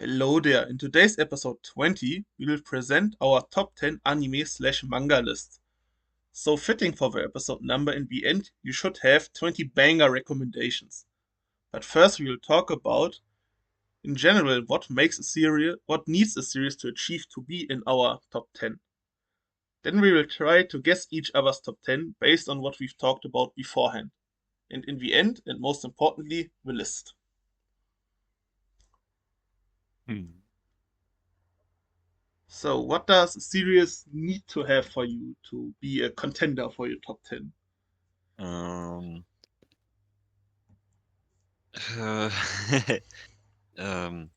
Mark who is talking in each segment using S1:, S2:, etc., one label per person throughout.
S1: Hello there. In today's episode 20, we will present our top 10 anime slash manga list. So, fitting for the episode number in the end, you should have 20 banger recommendations. But first, we will talk about, in general, what needs a series to achieve to be in our top 10. Then we will try to guess each other's top 10 based on what we've talked about beforehand. And in the end, and most importantly, the list.
S2: Hmm.
S1: So, what does a series need to have for you to be a contender for your top 10?
S2: Um, um,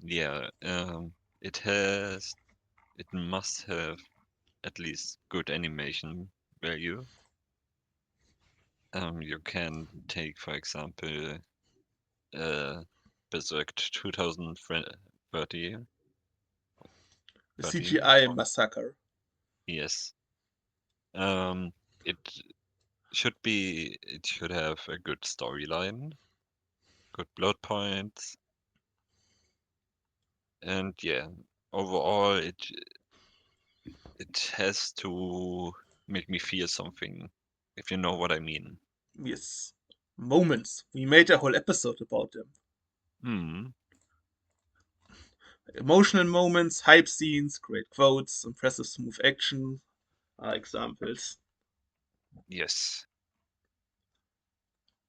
S2: yeah, it has, it must have at least good animation value. You can take, for example, uh, Berserk 2030,
S1: The
S2: 30,
S1: CGI Massacre.
S2: yes. It it should have a good storyline, good plot points, and yeah, overall, it has to make me feel something, if you know what I mean.
S1: Yes. Moments. We made a whole episode about them.
S2: Hmm.
S1: Emotional moments, hype scenes, great quotes, impressive smooth action are examples.
S2: Yes.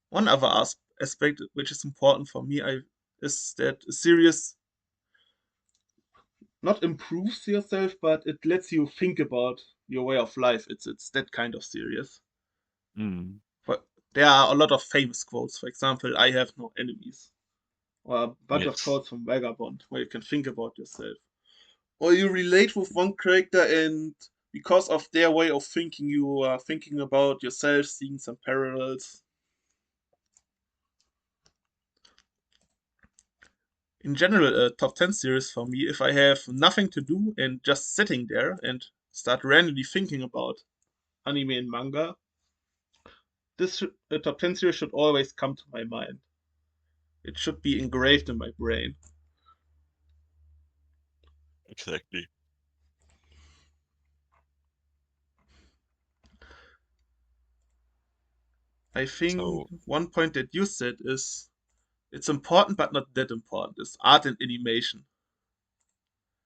S1: One other aspect which is important for me is that a series not improves yourself, but it lets you think about your way of life. It's that kind of series.
S2: Hmm.
S1: But there are a lot of famous quotes. For example, I have no enemies. Or a bunch of
S2: Yes.
S1: quotes from Vagabond where you can think about yourself. Or you relate with one character and because of their way of thinking, you are thinking about yourself, seeing some parallels. In general, a top 10 series for me, if I have nothing to do and just sitting there and start randomly thinking about anime and manga, a top 10 series should always come to my mind. It should be engraved in my brain.
S2: Exactly.
S1: I think
S2: So,
S1: one point that you said is it's important but not that important. It's art and animation.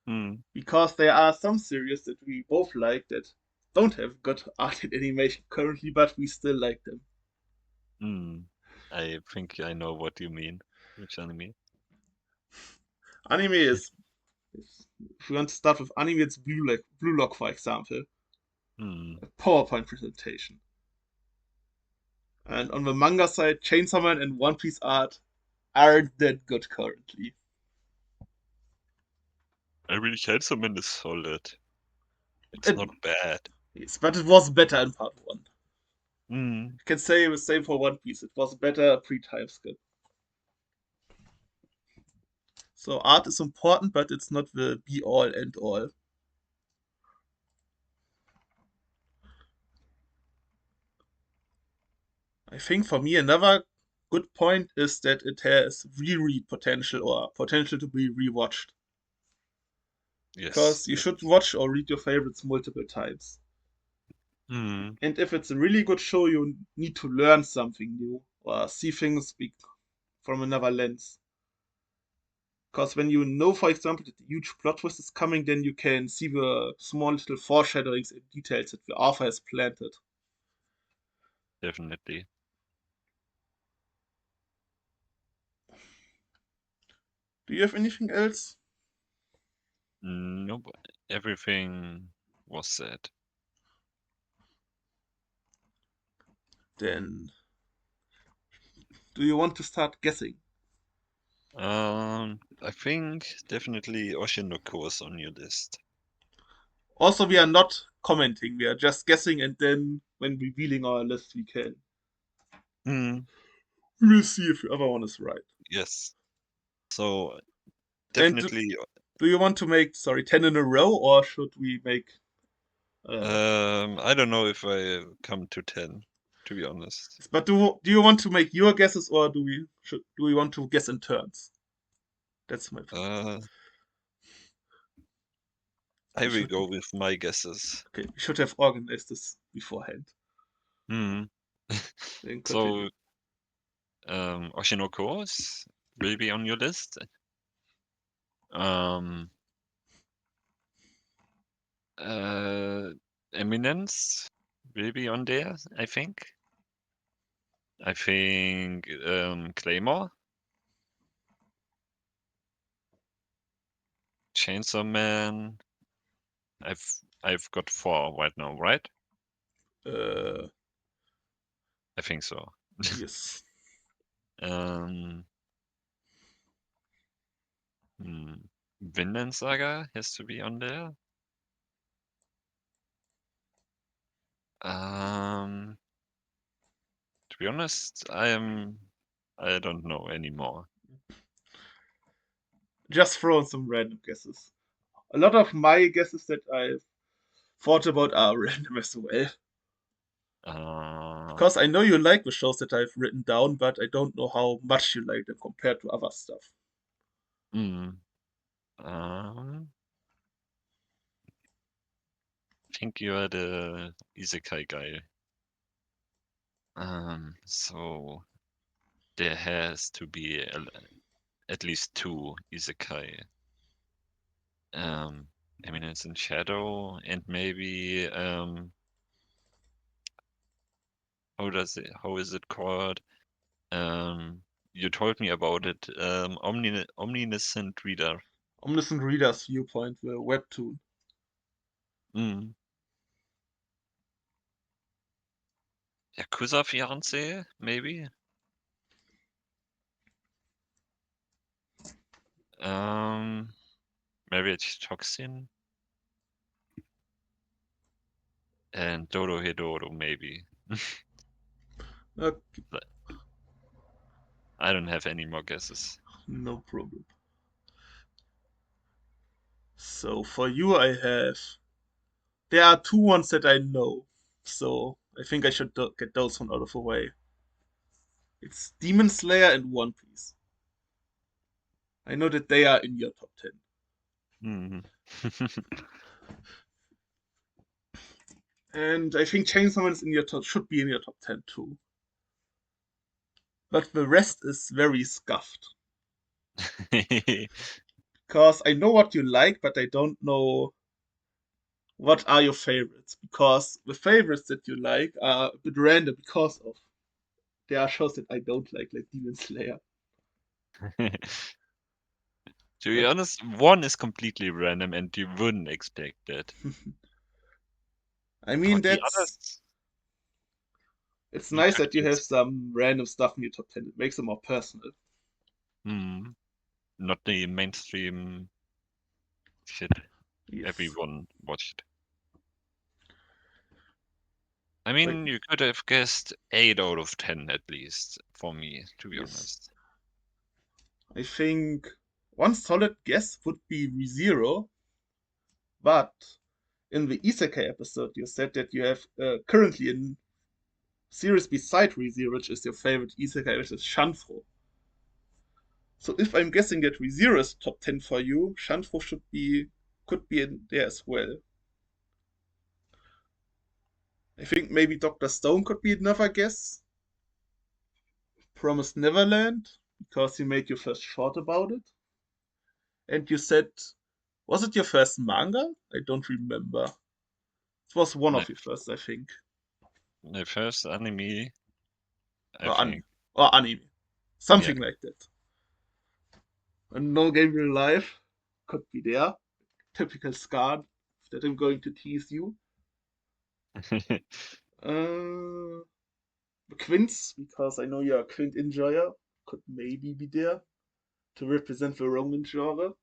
S2: hmm.
S1: Because there are some series that we both like that don't have good art and animation currently, but we still like them.
S2: Hmm. I think I know what you mean. Which anime?
S1: Anime is if you want to start with anime, it's Blue Lock, for example,
S2: Hmm.
S1: a PowerPoint presentation. And on the manga side, Chainsaw Man and One Piece art aren't that good currently.
S2: I really Chainsaw is solid. It's
S1: It,
S2: not bad.
S1: yes, but it was better in part one.
S2: Hmm.
S1: I can say the same for One Piece. It was better pre-time skip. So art is important, but it's not the be all and all. I think for me another good point is that it has reread potential or potential to be rewatched.
S2: Yes.
S1: Because you
S2: Yes.
S1: should watch or read your favorites multiple times.
S2: Hmm.
S1: And if it's a really good show, you need to learn something new or see things from another lens. Because when you know, for example, that the huge plot twist is coming, then you can see the small little foreshadowings and details that the author has planted.
S2: Definitely.
S1: Do you have anything else?
S2: Nope. Everything was said.
S1: Then do you want to start guessing?
S2: I think definitely Oshinoko is on your list.
S1: Also, we are not commenting, we are just guessing, and then when revealing our list,
S2: Hmm.
S1: we will see if the other one is right.
S2: Yes. So
S1: And
S2: definitely,
S1: do you want to make, sorry, 10 in a row, or should we make. Uh,
S2: I don't know if I come to 10, to be honest.
S1: but do you want to make your guesses, or do we want to guess in turns? That's my point.
S2: Uh, I
S1: We
S2: will
S1: should
S2: go with my guesses.
S1: okay. We should have organized this beforehand.
S2: Hmm.
S1: Then continue.
S2: So, Oshinoko will be on your list. Um, uh, Eminence will be on there, I think. I think Claymore, Chainsaw Man. I've I've got 4 right now, right?
S1: Uh,
S2: I think so.
S1: yes.
S2: Um, hmm. Vinland Saga has to be on there. Um, to be honest, I don't know anymore.
S1: Just throw some random guesses. A lot of my guesses that I've thought about are random as well.
S2: Uh,
S1: Because I know you like the shows that I've written down, but I don't know how much you like them compared to other stuff.
S2: mm, um, I think you're the isekai guy. So there has to be at least 2 isekai. Um, Eminence in Shadow and maybe how is it called? You told me about it. Omniscient Reader.
S1: Omniscient Reader's Viewpoint, the webtoon.
S2: Mm. Yakuza Fiance, maybe. Um, Marriage Toxin and Dodo Hedoro, maybe.
S1: Okay,
S2: But I don't have any more guesses.
S1: no problem. So for you, I have. There are two ones that I know. So I think I should get those one out of the way. It's Demon Slayer and One Piece. I know that they are in your top 10.
S2: Mm.
S1: And I think Chainsaw Man is in your top, should be in your top 10 too. But the rest is very scuffed. Because I know what you like, but I don't know what are your favorites. Because the favorites that you like are a bit random because of there are shows that I don't like Demon Slayer.
S2: To be
S1: But
S2: honest, one is completely random and you wouldn't expect that.
S1: I
S2: For
S1: mean,
S2: the
S1: that's
S2: others,
S1: it's
S2: you
S1: nice
S2: could
S1: that you have
S2: guess.
S1: some random stuff in your top 10. It makes it more personal.
S2: Hmm. Not the mainstream shit
S1: Yes.
S2: everyone watched. I
S1: Like,
S2: mean, you could have guessed 8 out of 10 at least, for me, to be
S1: yes.
S2: honest.
S1: I think one solid guess would be ReZero, but in the Isekai episode, you said that you have currently a series beside ReZero, which is your favorite Isekai, which is Shanfro. So if I'm guessing that ReZero is top 10 for you, Shanfro could be in there as well. I think maybe Dr. Stone could be another guess. Promised Neverland, because you made your first short about it. And you said, was it your first manga? I don't remember. It was one
S2: My,
S1: of your first, I think.
S2: my first anime, I
S1: Or,
S2: think.
S1: or anime.
S2: Yeah.
S1: Something like that. And No Game Real Life could be there. Typical Scan that I'm going to tease you. Uh, the Quints, because I know you're a Quint enjoyer, could maybe be there to represent the Roman genre.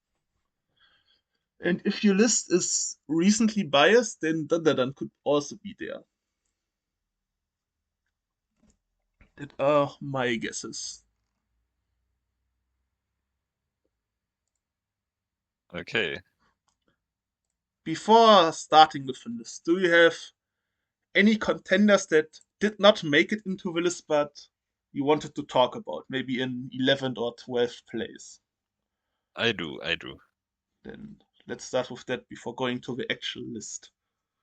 S1: And if your list is recently biased, then Dandadan could also be there. That are my guesses.
S2: Okay.
S1: Before starting with the list, do you have any contenders that did not make it into the list but you wanted to talk about, maybe in 11th or 12th place?
S2: I do, I do.
S1: Then let's start with that before going to the actual list.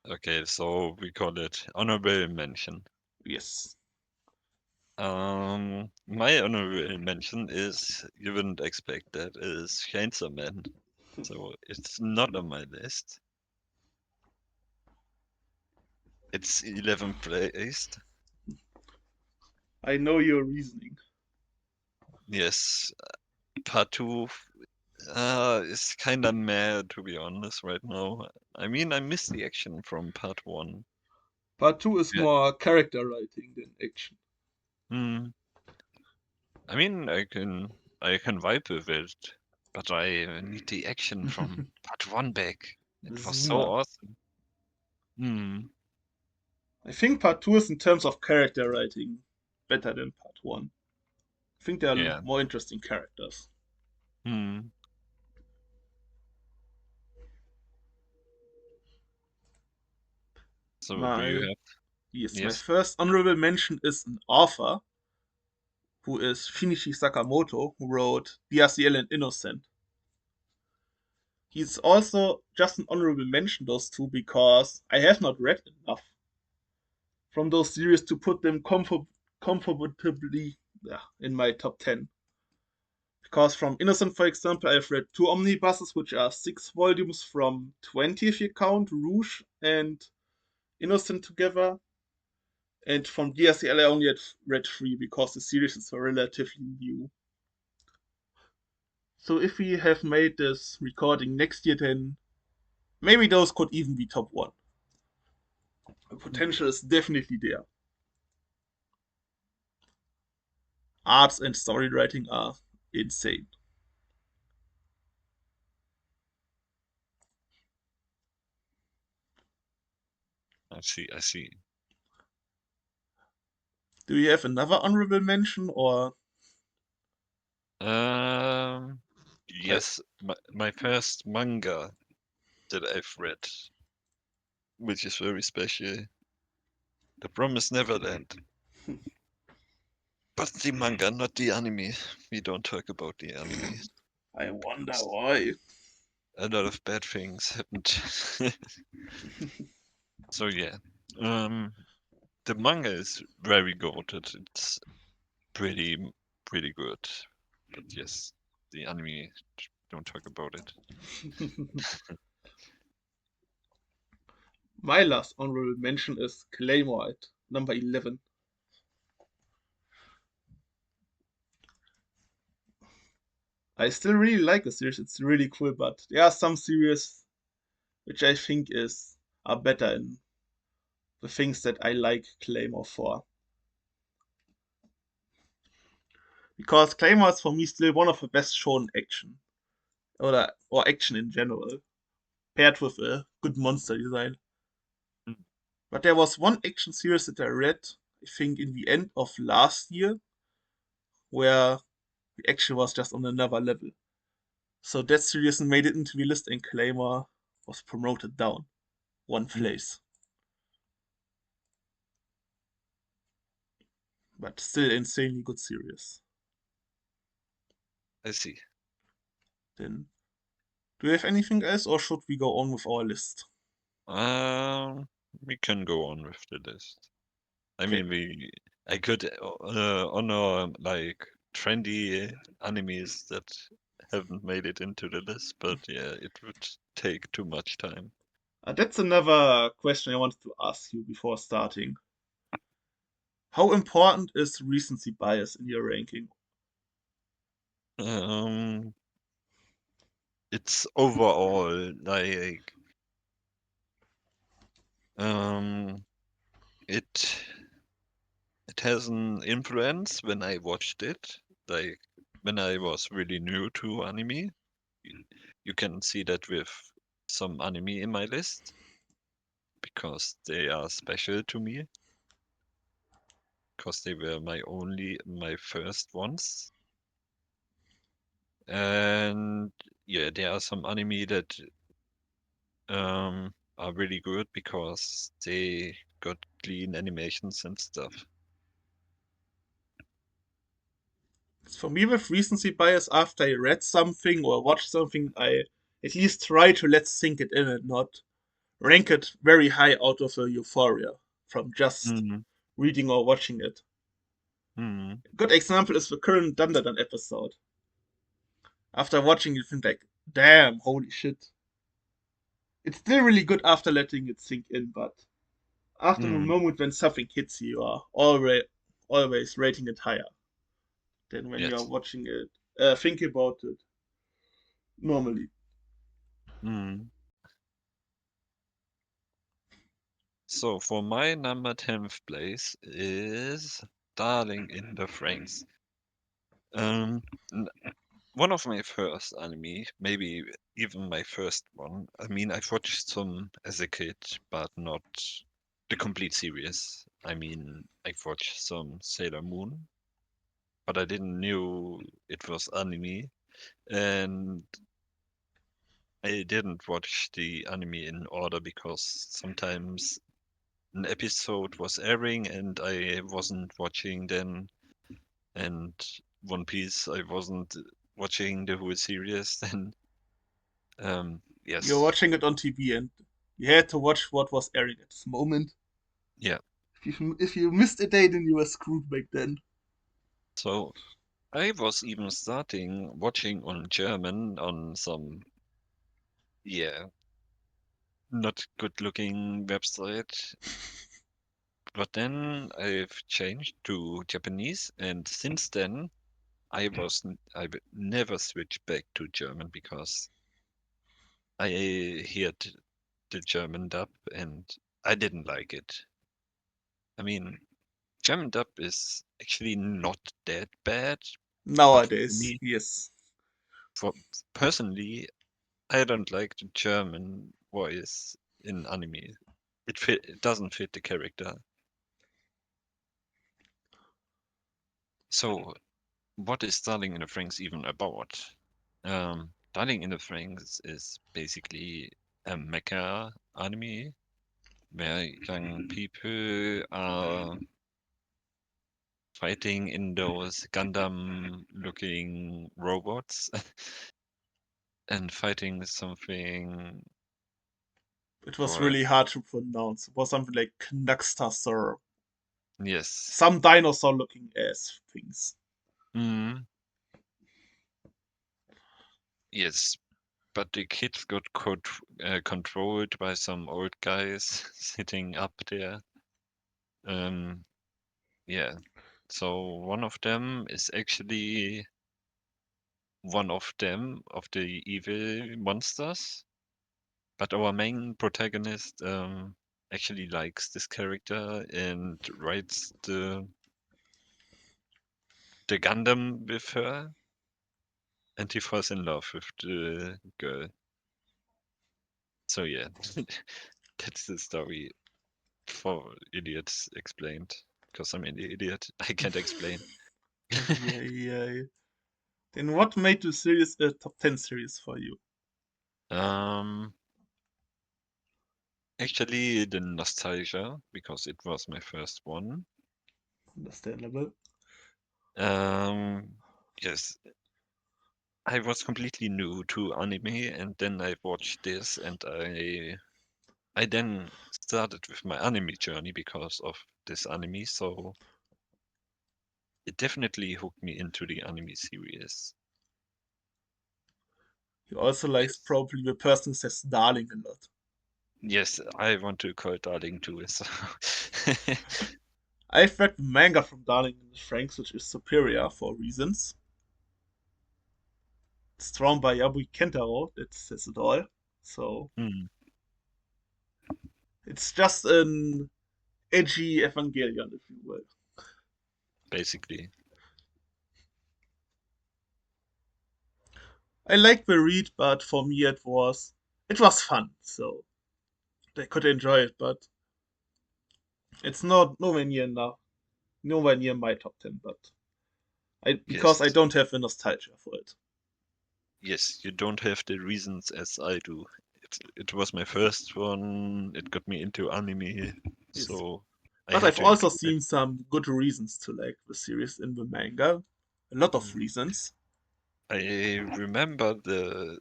S2: Okay, so we call it honorable mention.
S1: Yes.
S2: My honorable mention is, you wouldn't expect that, is Chainsaw Man. So it's not on my list. It's 11th placed.
S1: I know your reasoning.
S2: Yes, part two is kinda mad, to be honest, right now. I mean, I miss the action from part one.
S1: Part 2 is
S2: Yeah.
S1: more character writing than action.
S2: Hmm. I mean, I can vibe with it, but I need the action from part one back. It was so
S1: Zuma.
S2: awesome. Hmm.
S1: I think part 2 is in terms of character writing better than part 1. I think there are
S2: Yeah.
S1: more interesting characters.
S2: Hmm. So do you
S1: My
S2: have?
S1: Yes, my
S2: Yes.
S1: first honorable mention is an author who is Shinichi Sakamoto, who wrote DRCL and Innocent. He's also just an honorable mention, those two, because I have not read enough from those series to put them comfortably, yeah, in my top 10. Because from Innocent, for example, I've read two omnibuses, which are 6 volumes from 20 if you count Rouge and Innocent together. And from DSCL, I only had read three because the series is relatively new. So if we have made this recording next year, then maybe those could even be top one. The
S2: Hmm.
S1: potential is definitely there. Arts and story writing are insane.
S2: I see. I see.
S1: Do you have another honorable mention or
S2: Um.
S1: I,
S2: Yes, my first manga that I've read, which is very special. The Promised Neverland. But the manga, not the anime. We don't talk about the anime.
S1: I wonder why?
S2: A lot of bad things happened. So yeah. Um the manga is very good. It's pretty pretty good. But yes, the anime, don't talk about it.
S1: My last honorable mention is Claymore at number 11. I still really like the series, it's really cool, but there are some series which I think are better in the things that I like Claymore for. Because Claymore is for me still one of the best shown action. Or action in general. Paired with a good monster design.
S2: Mm,
S1: But there was one action series that I read, I think in the end of last year, where the action was just on another level. So that series made it into the list and Claymore was promoted down one
S2: mm,
S1: place. But still insanely good series.
S2: I see.
S1: Then do you have anything else or should we go on with our list?
S2: Um we can go on with the list. I
S1: Okay.
S2: mean, I could honor like trendy animes that haven't made it into the list, but yeah, it would take too much time.
S1: That's another question I wanted to ask you before starting. How important is recency bias in your ranking?
S2: Um, it's overall like um, it it has an influence when I watched it. Like when I was really new to anime, you, you can see that with some anime in my list because they are special to me because they were my first ones. And yeah, there are some anime that are really good because they got clean animations and stuff.
S1: For me, with recency bias, after I read something or watched something, I at least try to let sink it in and not rank it very high out of a euphoria from just
S2: Mm,
S1: reading or watching it.
S2: mm,
S1: A good example is the current Dandadan episode. After watching it, you think like, damn, holy shit. It's still really good after letting it sink in, but after the
S2: mm,
S1: moment when something hits you, you are always rating it higher than when you are
S2: yes.
S1: watching it, thinking about it normally.
S2: Mm. So for my number 10th place is Darling in the Franxx. Um, n- One of my first anime, maybe even my first one. I mean, I've watched some as a kid, but not the complete series. I mean, I've watched some Sailor Moon, but I didn't knew it was anime, and I didn't watch the anime in order because sometimes an episode was airing and I wasn't watching then, and One Piece I wasn't watching the whole series then.
S1: You're
S2: Yes,
S1: watching it on TV and you had to watch what was airing at this moment.
S2: yeah.
S1: If you missed a day, then you were screwed back then.
S2: So I was even starting watching on German on some, yeah, not good looking website. But then I've changed to Japanese, and since then I've never switched back to German because I heard the German dub and I didn't like it. I mean, German dub is actually not that bad, but for
S1: Nowadays,
S2: me,
S1: yes.
S2: for personally, I don't like the German voice in anime. It doesn't fit the character. So, what is Darling in the Franxx even about? Darling in the Franxx is basically a mecha anime where young people are fighting in those Gundam-looking robots and fighting something
S1: It was
S2: called,
S1: really hard to pronounce. It was something like Knaxtasaur.
S2: yes,
S1: Some dinosaur looking ass things.
S2: mm, yes, but the kids got controlled by some old guys sitting up there. Um, yeah, so one of them is actually one of them, of the evil monsters. But our main protagonist actually likes this character and rides the Gundam with her, and he falls in love with the girl. So yeah, that's the story for idiots explained. Because I'm an idiot, I can't explain.
S1: Yeah, yeah. Then what made the series a top 10 series for you?
S2: um, Actually, the nostalgia because it was my first one.
S1: Understandable.
S2: Um, yes, I was completely new to anime, and then I watched this, and I then started with my anime journey because of this anime. So it definitely hooked me into the anime series.
S1: He also likes
S2: Yes,
S1: probably the person who says darling a lot.
S2: yes, I want to call Darling too. So
S1: I've read the manga from Darling in the Franxx, which is superior for reasons. It's drawn by Yabui Kentaro, that says it all. So
S2: Hmm,
S1: it's just an edgy Evangelion, if you will.
S2: basically,
S1: I like the read, but for me it was fun, so I could enjoy it, but it's not nowhere near my top 10, but because I
S2: yes,
S1: don't have the nostalgia for it.
S2: yes. You don't have the reasons as I do. It was my first one. It got me into anime,
S1: Yes.
S2: so I
S1: But
S2: had
S1: I've
S2: to
S1: also
S2: include it.
S1: seen some good reasons to like the series in the manga. A lot of
S2: Mm.
S1: reasons.
S2: I remember the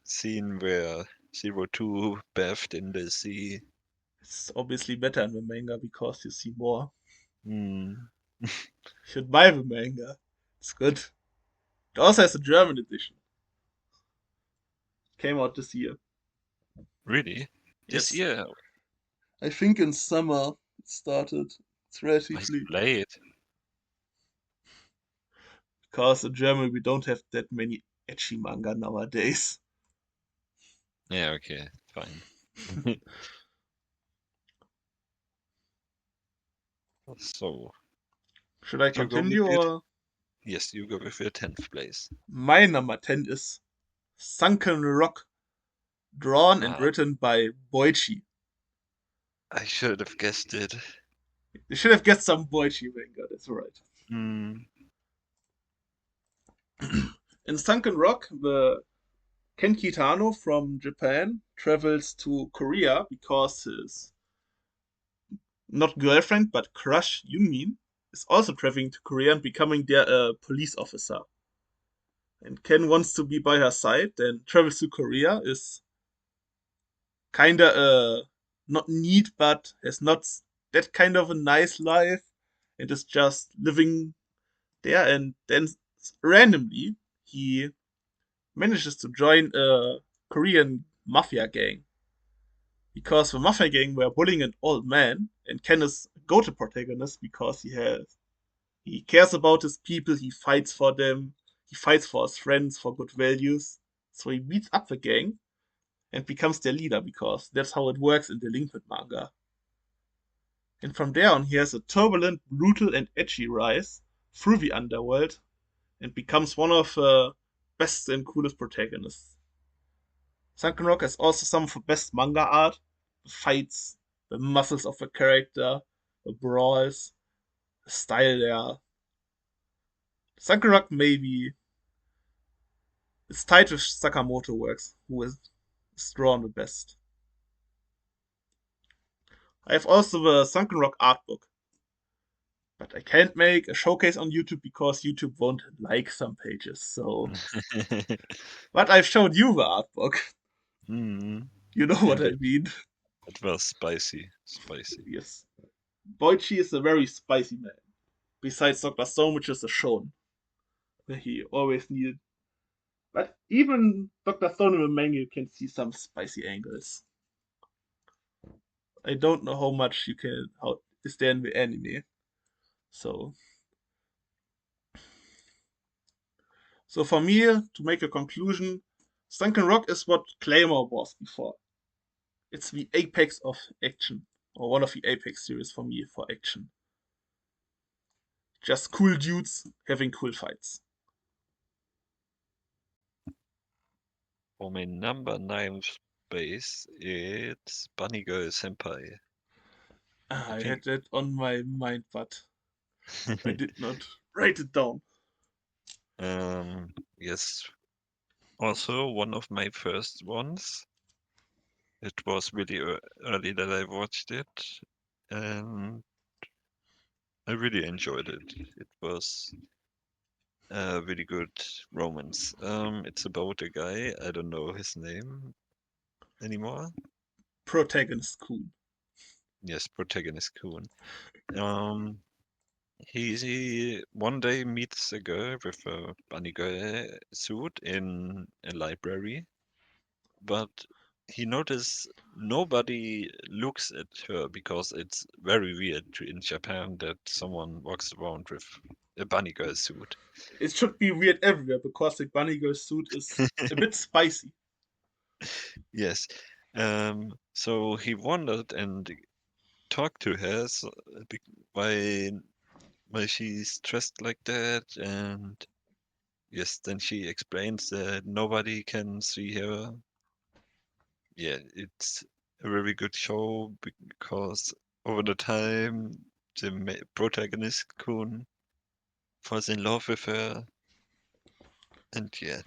S2: scene where Zero Two bathed in the sea.
S1: It's obviously better in the manga because you see more.
S2: Mm.
S1: You should buy the manga. It's good. It also has a German edition. Came out this year.
S2: Really? This
S1: Yes.
S2: year?
S1: I think in summer it started. It's
S2: I
S1: relatively
S2: played.
S1: because in Germany we don't have that many ecchi manga nowadays.
S2: Yeah, okay, fine. So,
S1: Should I
S2: you go with
S1: continue
S2: it?
S1: or
S2: Yes, you go with your 10th place.
S1: my number 10 is Sunken Rock, drawn and
S2: Ah,
S1: written by Boichi.
S2: I should have guessed it.
S1: You should have guessed some Boichi manga, that's right.
S2: Mm.
S1: In Sunken Rock, the Ken Kitano from Japan travels to Korea because his not girlfriend but crush Yunmin is also traveling to Korea and becoming their police officer. And Ken wants to be by her side, then travels to Korea, is kinda not neat but has not that kind of a nice life and is just living there, and then randomly he manages to join a Korean mafia gang because the mafia gang were bullying an old man, and Ken is a go-to protagonist because he cares about his people, he fights for them, he fights for his friends for good values. So he beats up the gang and becomes their leader because that's how it works in the Delinquent manga. And from there on, he has a turbulent, brutal, and edgy rise through the underworld and becomes one of the best and coolest protagonists. Sunken Rock has also some of the best manga art, the fights, the muscles of the character, the brawls, the style there. Sunken Rock maybe it's tied with Sakamoto works, who is drawn the best. I have also the Sunken Rock art book, but I can't make a showcase on YouTube because YouTube won't like some pages. So, but I've showed you the art book.
S2: Mm.
S1: You know what
S2: And
S1: I mean.
S2: it was spicy, spicy.
S1: Yes. Boichi is a very spicy man. Besides Dr. Stone, which is a shown, where he always needed. But even Dr. Stone in the manga, you can see some spicy angles. I don't know how much you can how is there in the anime. So so for me to make a conclusion, Sunken Rock is what Claymore was before. It's the apex of action, or one of the apex series for me for action. Just cool dudes having cool fights.
S2: For my number 9 space, it's Bunny Girl Senpai. I
S1: I
S2: think
S1: had that on my mind, but I did not write it down.
S2: yes, also one of my first ones. It was really early that I watched it, and I really enjoyed it. It was a really good romance. It's about a guy, I don't know his name anymore.
S1: Protagonist cool.
S2: Yes, protagonist Kuhn. Um, he one day meets a girl with a bunny girl suit in a library, but he noticed nobody looks at her because it's very weird in Japan that someone walks around with a bunny girl suit.
S1: It should be weird everywhere because the bunny girl suit is a bit spicy.
S2: Yes. So he wondered and talked to her why she's dressed like that, and yes, then she explains that nobody can see her. Yeah, it's a very good show because over the time the protagonist Kun falls in love with her, and yeah,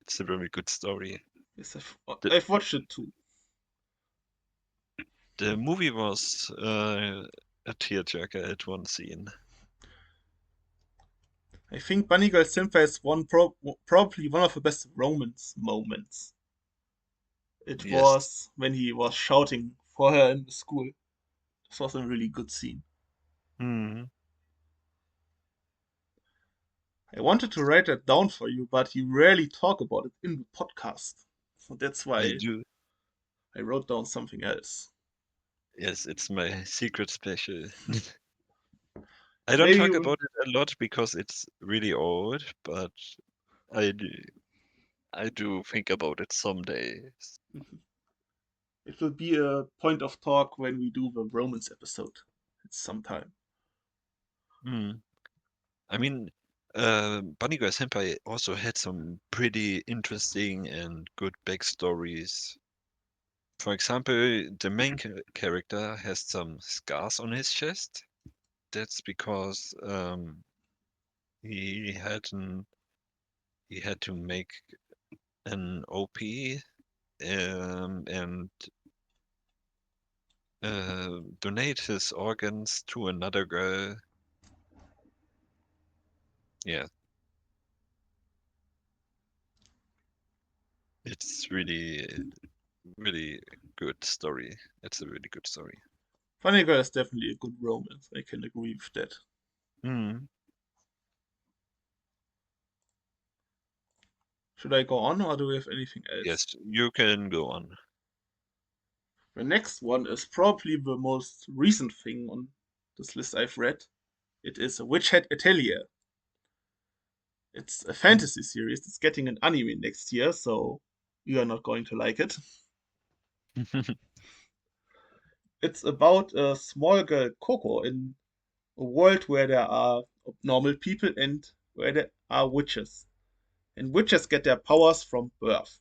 S2: it's a very good story.
S1: Yes,
S2: The
S1: I've watched it too.
S2: the movie was a tearjerker at one scene.
S1: I think Bunny Girl Senpai is probably one of the best romance moments. It
S2: Yes.
S1: was when he was shouting for her in the school. This was a really good scene.
S2: Hmm.
S1: I wanted to write that down for you, but you rarely talk about it in the podcast. So that's
S2: I
S1: why
S2: do.
S1: I wrote down something else.
S2: Yes, it's my secret special. I don't
S1: Maybe
S2: talk
S1: you,
S2: about it a lot because it's really old, but I do, I do think about it someday.
S1: it will be a point of talk when we do the romance episode. It's sometime.
S2: Hmm. I mean, Bunny Girl Senpai also had some pretty interesting and good backstories. For example, the main character has some scars on his chest. That's because he had an he had to make an OP and donate his organs to another girl. Yeah, it's really good story. It's a really good story.
S1: Funny Girl is definitely a good romance. I can agree with that.
S2: Hmm.
S1: Should I go on or do we have anything
S2: Yes,
S1: else?
S2: you can go on.
S1: The next one is probably the most recent thing on this list I've read. It is Witch Hat Atelier. It's a fantasy series. It's getting an anime next year, so you are not going to like it. It's about a small girl, Coco, in a world where there are normal people and where there are witches. And witches get their powers from birth.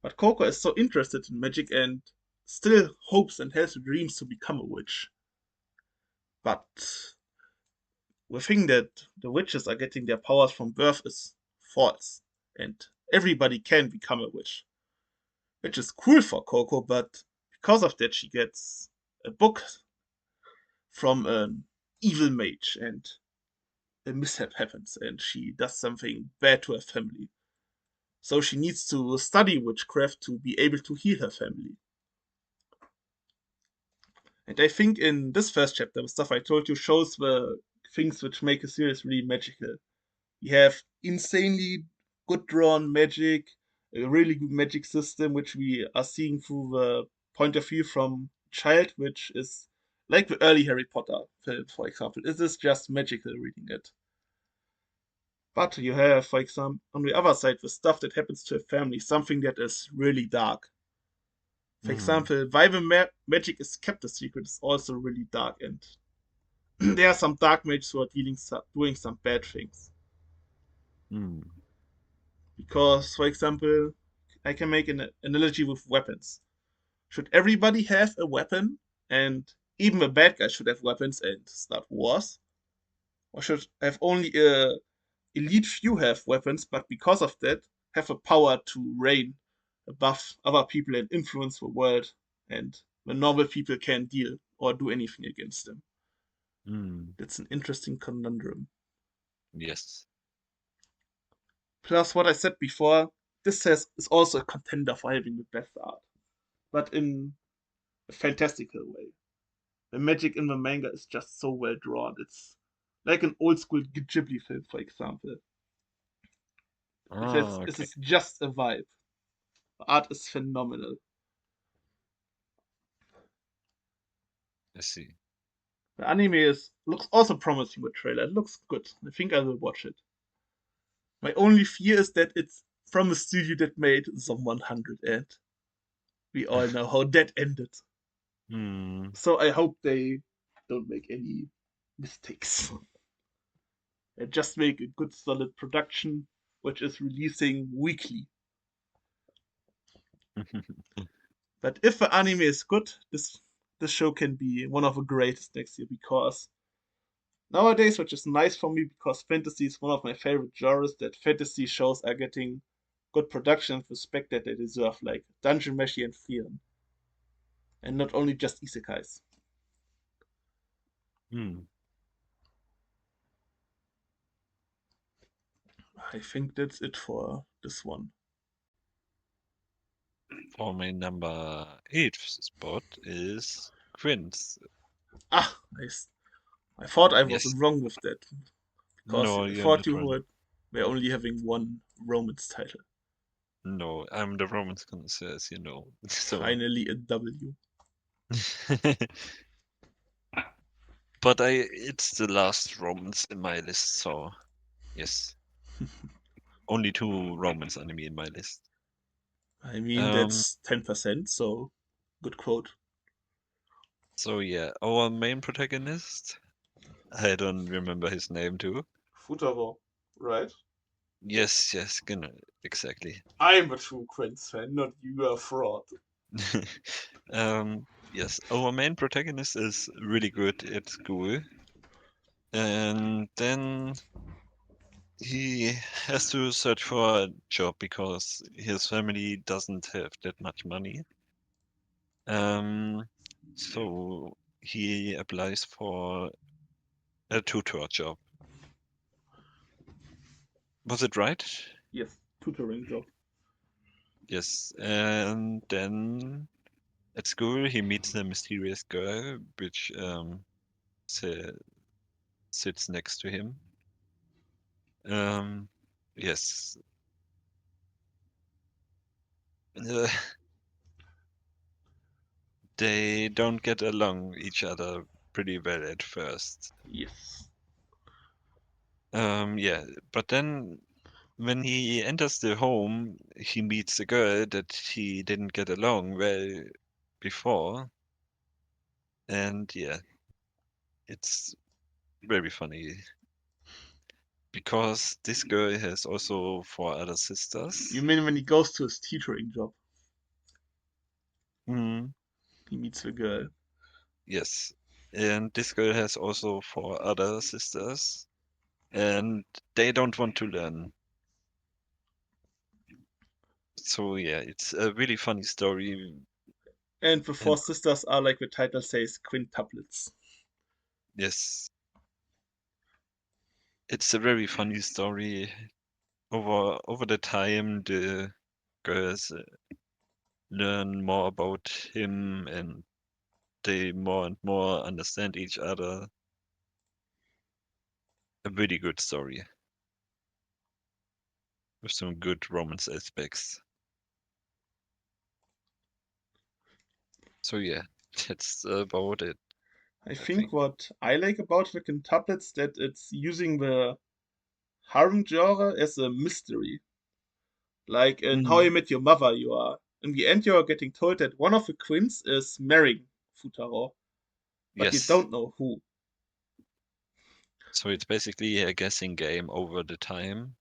S1: But Coco is so interested in magic and still hopes and has dreams to become a witch. But the thing that the witches are getting their powers from birth is false. And everybody can become a witch. Which is cool for Coco, but because of that, she gets a book from an evil mage, and a mishap happens, and she does something bad to her family. So she needs to study witchcraft to be able to heal her family. And I think in this first chapter, the stuff I told you shows the things which make a series really magical. You have insanely good drawn magic, a really good magic system, which we are seeing through the point of view from child, which is like the early Harry Potter film, for example. It is just magical reading it. But you have, for example, on the other side, the stuff that happens to a family, something that is really dark. For
S2: Hmm.
S1: example, why the magic is kept a secret is also really dark, and there are some dark mages who are doing some bad things.
S2: Hmm.
S1: Because, for example, I can make an analogy with weapons. Should everybody have a weapon, and even a bad guy should have weapons and start wars? Or should have only a elite few have weapons, but because of that, have a power to reign above other people and influence the world, and the normal people can't deal or do anything against them?
S2: Hmm.
S1: That's an interesting conundrum.
S2: Yes.
S1: Plus, what I said before, this is also a contender for having the best art, but in a fantastical way. The magic in the manga is just so well drawn. It's like an old school Ghibli film, for example.
S2: Ah,
S1: It
S2: okay.
S1: is just a vibe. The art is phenomenal.
S2: I see.
S1: The anime is looks also promising with trailer. It looks good. I think I will watch it. My only fear is that it's from a studio that made Zom 100, and we all know how that ended.
S2: Hmm.
S1: So I hope they don't make any mistakes and just make a good solid production which is releasing weekly. But if the anime is good, this show can be one of the greatest next year because nowadays, which is nice for me because fantasy is one of my favorite genres, that fantasy shows are getting good production and respect that they deserve, like Dungeon Meshi and Frieren, and not only just isekais.
S2: Hmm.
S1: I think that's it for this one.
S2: For my number 8 spot is Quince.
S1: Ah, I thought I was
S2: Yes.
S1: wrong with that because
S2: No,
S1: I
S2: you're
S1: thought
S2: not
S1: you
S2: wrong.
S1: were only having one romance title.
S2: No, I'm the Romance connoisseur, as you know. So,
S1: Finally a W.
S2: but it's the last Romance in my list, so yes, only 2 Romance anime in my list.
S1: I mean,
S2: Um,
S1: that's 10%, so good quote.
S2: so yeah, our main protagonist, I don't remember his name too.
S1: Futaro, right?
S2: Yes, yes, genau, exactly.
S1: I'm a true Quince fan, not you, a fraud.
S2: Yes, our main protagonist is really good at school, and then he has to search for a job because his family doesn't have that much money. Um, so he applies for a tutor job. Was it right?
S1: Yes, tutoring job.
S2: Yes, and then at school he meets a mysterious girl which si- sits next to him. Um, yes, uh, they don't get along each other pretty well at first.
S1: Yes.
S2: Yeah, but then when he enters the home, he meets a girl that he didn't get along well before, and yeah, it's very funny because this girl has also 4 other
S1: You
S2: sisters.
S1: mean when he goes to his tutoring job,
S2: Mm,
S1: he meets the girl?
S2: yes, and this girl has also 4 other sisters, and they don't want to learn. So yeah, it's a really funny story,
S1: And the four
S2: and
S1: sisters are, like the title says, quintuplets.
S2: yes, it's a very funny story. Over the time, the girls learn more about him, and they more and more understand each other. A really good story with some good romance aspects. So yeah, that's about it,
S1: I
S2: I
S1: think
S2: think.
S1: what I like about the quintuplets that it's using the harem genre as a mystery. Like in How I
S2: Mm,
S1: Met Your Mother, you are in the end you are getting told that one of the queens is marrying Futaro, but you
S2: yes.
S1: don't know who.
S2: So it's basically a guessing game over the time.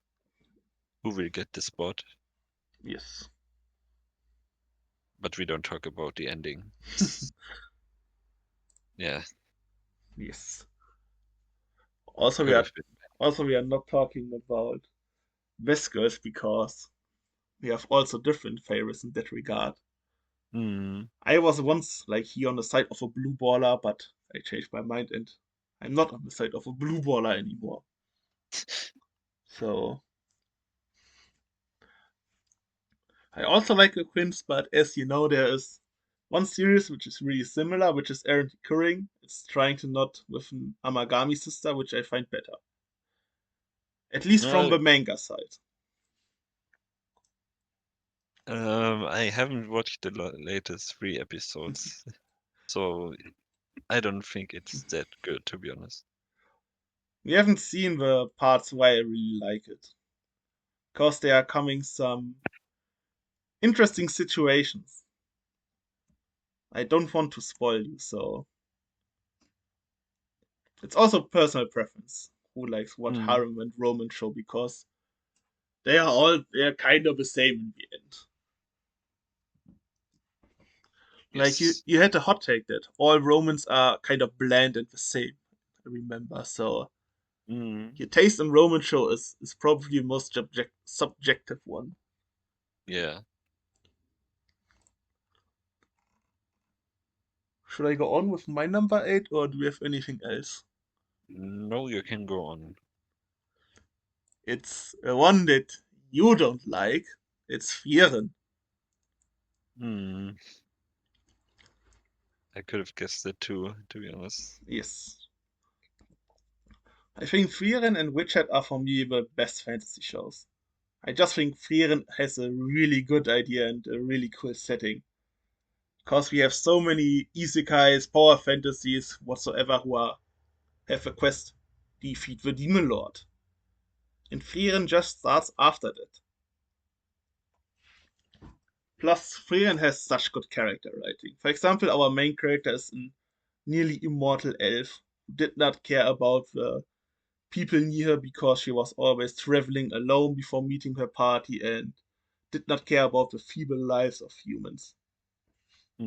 S2: Who will get the spot?
S1: Yes.
S2: But we don't talk about the ending. It's yeah,
S1: Yes. Also we
S2: could
S1: are
S2: have been.
S1: also we are not talking about best girls because we have also different favorites in that regard.
S2: Mm,
S1: I was once like here on the side of a blue baller, but I changed my mind and I'm not on the side of a blue baller anymore. So I also like the Quims, but as you know, there is one series which is really similar, which is Errant Curing. It's trying to knot with an Amagami sister, which I find better. At least from
S2: uh,
S1: the manga side.
S2: I haven't watched the latest 3 episodes, so I don't think it's that good, to be honest.
S1: We haven't seen the parts why I really like it. Because there are coming some interesting situations. I don't want to spoil you, so it's also personal preference. Who likes what
S2: Mm,
S1: harem and Roman show because they are kind of the same in the end. Like
S2: yes.
S1: you had a hot take that all Romans are kind of bland and the same. I remember. So
S2: Mm,
S1: your taste in Roman show is probably the most subjective one.
S2: yeah.
S1: Should I go on with my number 8 or do we have anything else?
S2: No, you can go on.
S1: It's one that you don't like. It's Frieren.
S2: Hmm. I could have guessed it too, to be honest.
S1: Yes. I think Frieren and Witcher are for me the best fantasy shows. I just think Frieren has a really good idea and a really cool setting. Because we have so many isekais, power fantasies, whatsoever, have a quest defeat the demon lord. And Frieren just starts after that. Plus, Frieren has such good character writing. For example, our main character is a nearly immortal elf who did not care about the people near her because she was always traveling alone before meeting her party and did not care about the feeble lives of humans.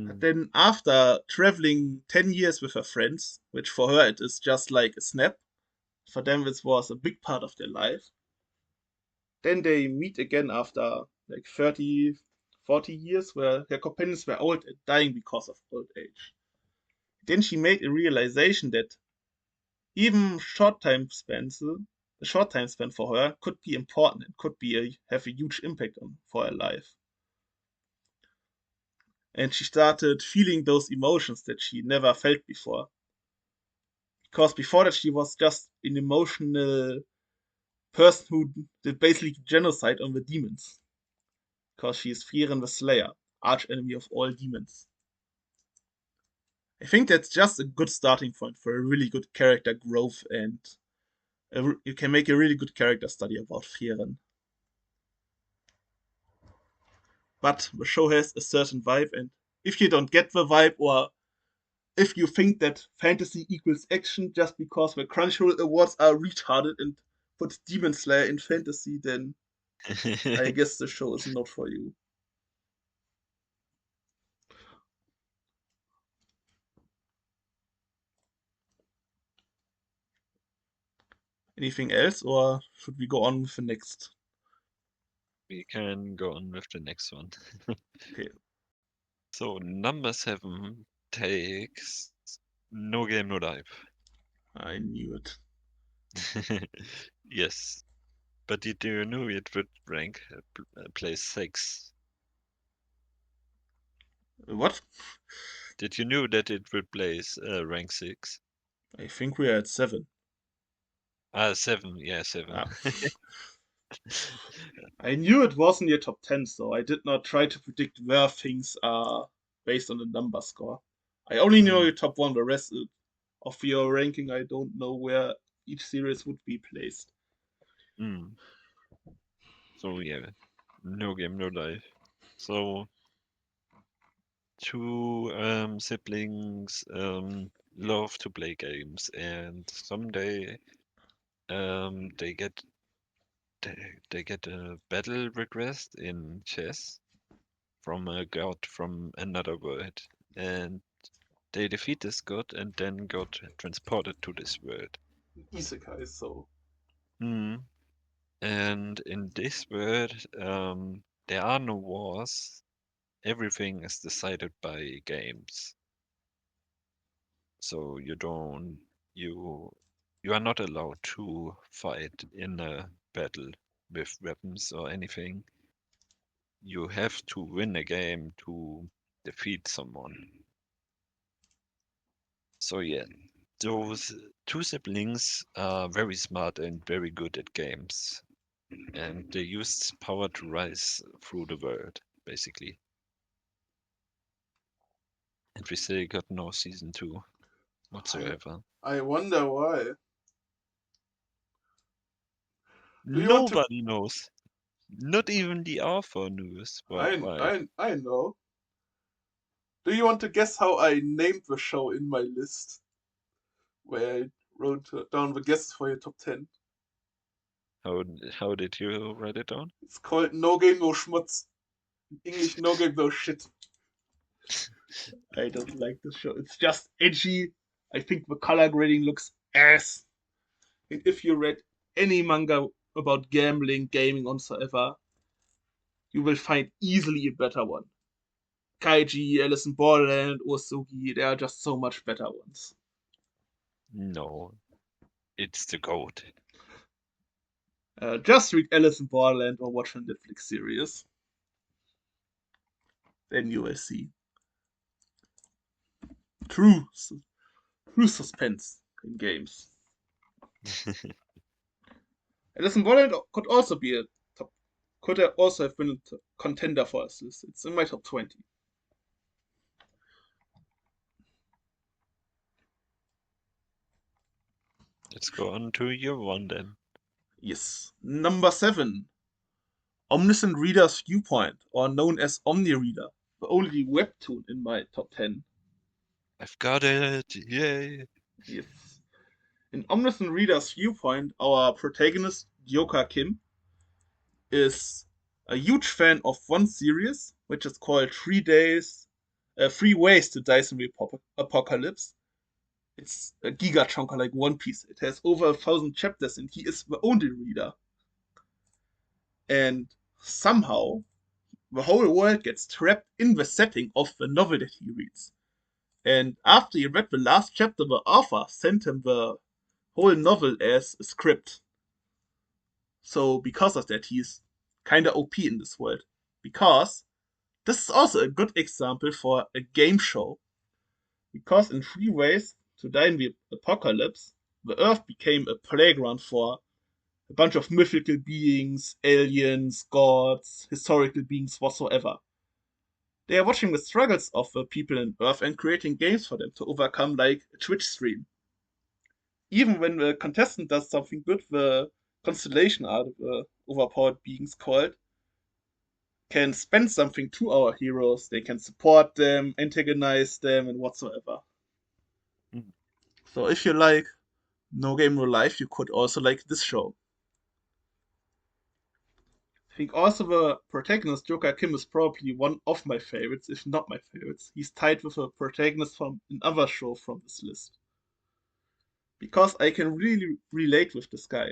S1: But
S2: Hmm.
S1: then, after traveling 10 years with her friends, which for her it is just like a snap, for them it was a big part of their life, then they meet again after like 30, 40 years, where their companions were old and dying because of old age. Then she made a realization that even a short time span for her could be important and could have a huge impact for her life. And she started feeling those emotions that she never felt before. Because before that, she was just an emotional person who did basically genocide on the demons. Because she is Frieren the Slayer, arch enemy of all demons. I think that's just a good starting point for a really good character growth, and you can make a really good character study about Frieren. But the show has a certain vibe, and if you don't get the vibe, or if you think that fantasy equals action just because the Crunchyroll Awards are retarded and put Demon Slayer in fantasy, then I guess the show is not for you. Anything else, or should we go on with the next?
S2: We can go on with the next one.
S1: Okay,
S2: So number 7 takes No Game No Life.
S1: I knew it.
S2: Yes, but did you know it would rank place 6?
S1: What?
S2: Did you know that it would place rank 6?
S1: I think we are at 7.
S2: 7, yeah, 7.
S1: Ah. I knew it wasn't your top 10, so I did not try to predict where things are based on the number score. I only know
S2: Mm,
S1: your top 1, the rest of your ranking, I don't know where each series would be placed.
S2: mm. So yeah, No Game No Life. So two siblings love to play games, and someday they they get a battle request in chess from a god from another world, and they defeat this god and then got transported to this world.
S1: Isekai, so
S2: Hmm. And in this world, there are no wars. Everything is decided by games. So you you are not allowed to fight in a battle with weapons or anything. You have to win a game to defeat someone. So yeah, those two siblings are very smart and very good at games, and they used power to rise through the world, basically. And we still got no season 2
S1: I
S2: whatsoever.
S1: I wonder why. Do you want to?
S2: Nobody knows. Not even the author knows why.
S1: I know. Do you want to guess how I named the show in my list? Where I wrote down the guesses for your top 10.
S2: How did you write it down?
S1: It's called No Game No Schmutz. In English, No Game No Shit. I don't like this show. It's just edgy. I think the color grading looks ass. And if you read any manga about gambling, gaming, and so ever, you will find easily a better one. Kaiji, Alice in Borderland, Osugi, there are just so much better ones.
S2: No, it's the goat.
S1: Just read Alice in Borderland or watch a Netflix series. Then you will see true, true suspense in games. Alice in Borderland could also be a top, could have also have been a contender for us list. It's in my top 20.
S2: Let's go on to your one then.
S1: Yes. Number 7. Omniscient Reader's Viewpoint, or known as OmniReader, the only webtoon in my top 10.
S2: I've got it! Yay!
S1: Yes. In Omniscient Reader's Viewpoint, our protagonist, Yoka Kim, is a huge fan of one series, which is called 3 Ways to Dice in the Apocalypse. It's a giga chunker like One Piece. It has over 1,000 chapters, and he is the only reader. And somehow, the whole world gets trapped in the setting of the novel that he reads. And after he read the last chapter, the author sent him the whole novel as a script. So because of that, he's kinda OP in this world. Because this is also a good example for a game show. Because in 3 Ways to Die in the Apocalypse, the Earth became a playground for a bunch of mythical beings, aliens, gods, historical beings, whatsoever. They are watching the struggles of the people in Earth and creating games for them to overcome, like a Twitch stream. Even when the contestant does something good, the constellation are the overpowered beings called, can spend something to our heroes. They can support them, antagonize them, and whatsoever.
S2: Mm.
S1: So if you like No Game No Life, you could also like this show. I think also the protagonist, Joker Kim, is probably one of my favorites, if not my favorites. He's tied with a protagonist from another show from this list. Because I can really relate with this guy.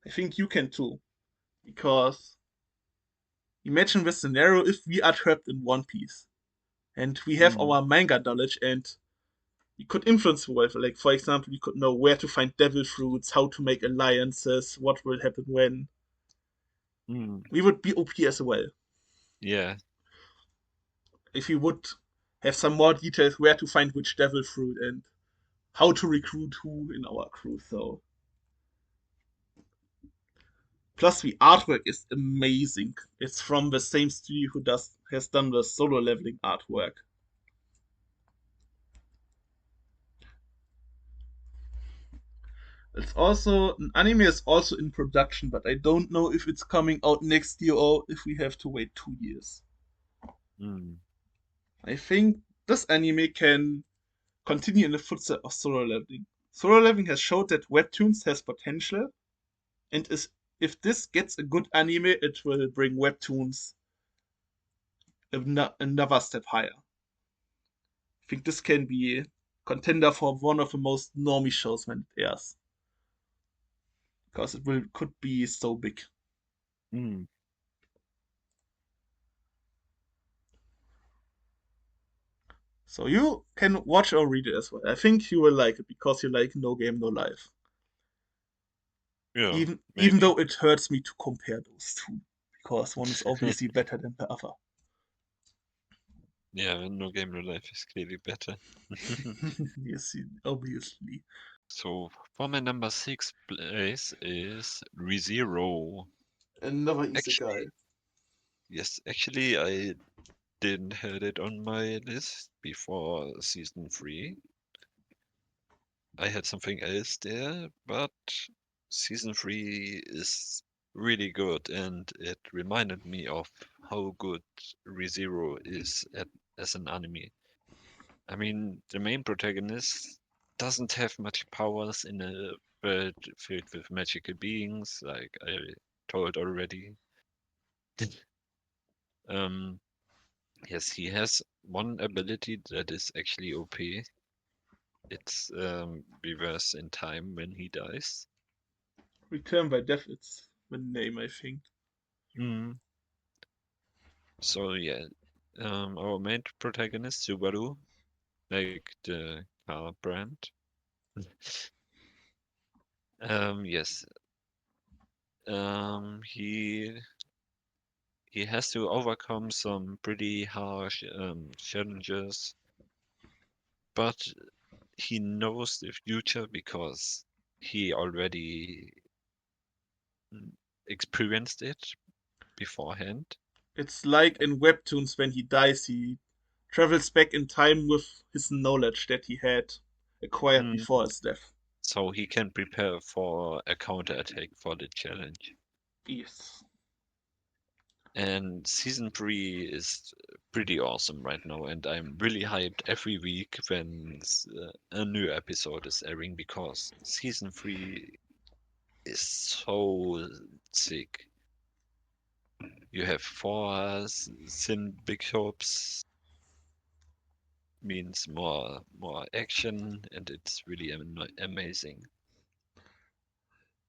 S1: I think you can too. Because imagine the scenario if we are trapped in One Piece and we have
S2: Mm.
S1: our manga knowledge and we could influence the world. Like, for example, we could know where to find devil fruits, how to make alliances, what will happen when.
S2: Mm.
S1: We would be OP as well.
S2: Yeah.
S1: If we would have some more details where to find which devil fruit and how to recruit who in our crew. So, plus the artwork is amazing. It's from the same studio who has done the solo leveling artwork. It's also an anime is also in production, but I don't know if it's coming out next year or if we have to wait 2 years.
S2: Mm.
S1: I think this anime can continue in the footsteps of solo leveling. Solo leveling has showed that webtoons has potential, and if this gets a good anime, it will bring webtoons another step higher. I think this can be contender for one of the most normie shows when it airs, because could be so big.
S2: Mm.
S1: So you can watch or read it as well. I think you will like it because you like No Game No Life.
S2: Yeah,
S1: Even
S2: maybe.
S1: though it hurts me to compare those two, because one is obviously better than the other.
S2: Yeah, No Game No Life is clearly better.
S1: Yes, obviously.
S2: So for my number 6 place is ReZero.
S1: Another
S2: Actually,
S1: isekai.
S2: yes, actually I didn't have it on my list before season 3. I had something else there, but season 3 is really good and it reminded me of how good ReZero is as an anime. I mean, the main protagonist doesn't have much powers in a world filled with magical beings, like I told already. Um, yes, he has one ability that is actually OP. It's reverse in time when he dies.
S1: Return by Death, it's the name, I think.
S2: Mm. So yeah, our main protagonist Subaru, like the car brand. Yes, He has to overcome some pretty harsh challenges, but he knows the future because he already mm, experienced it beforehand.
S1: It's like in webtoons when he dies, he travels back in time with his knowledge that he had acquired
S2: Mm,
S1: before his death.
S2: so he can prepare for a counterattack for the challenge.
S1: Yes.
S2: And season 3 is pretty awesome right now, and I'm really hyped every week when a new episode is airing because season 3 is so sick. You have four sin bishops, means more action, and it's really amazing.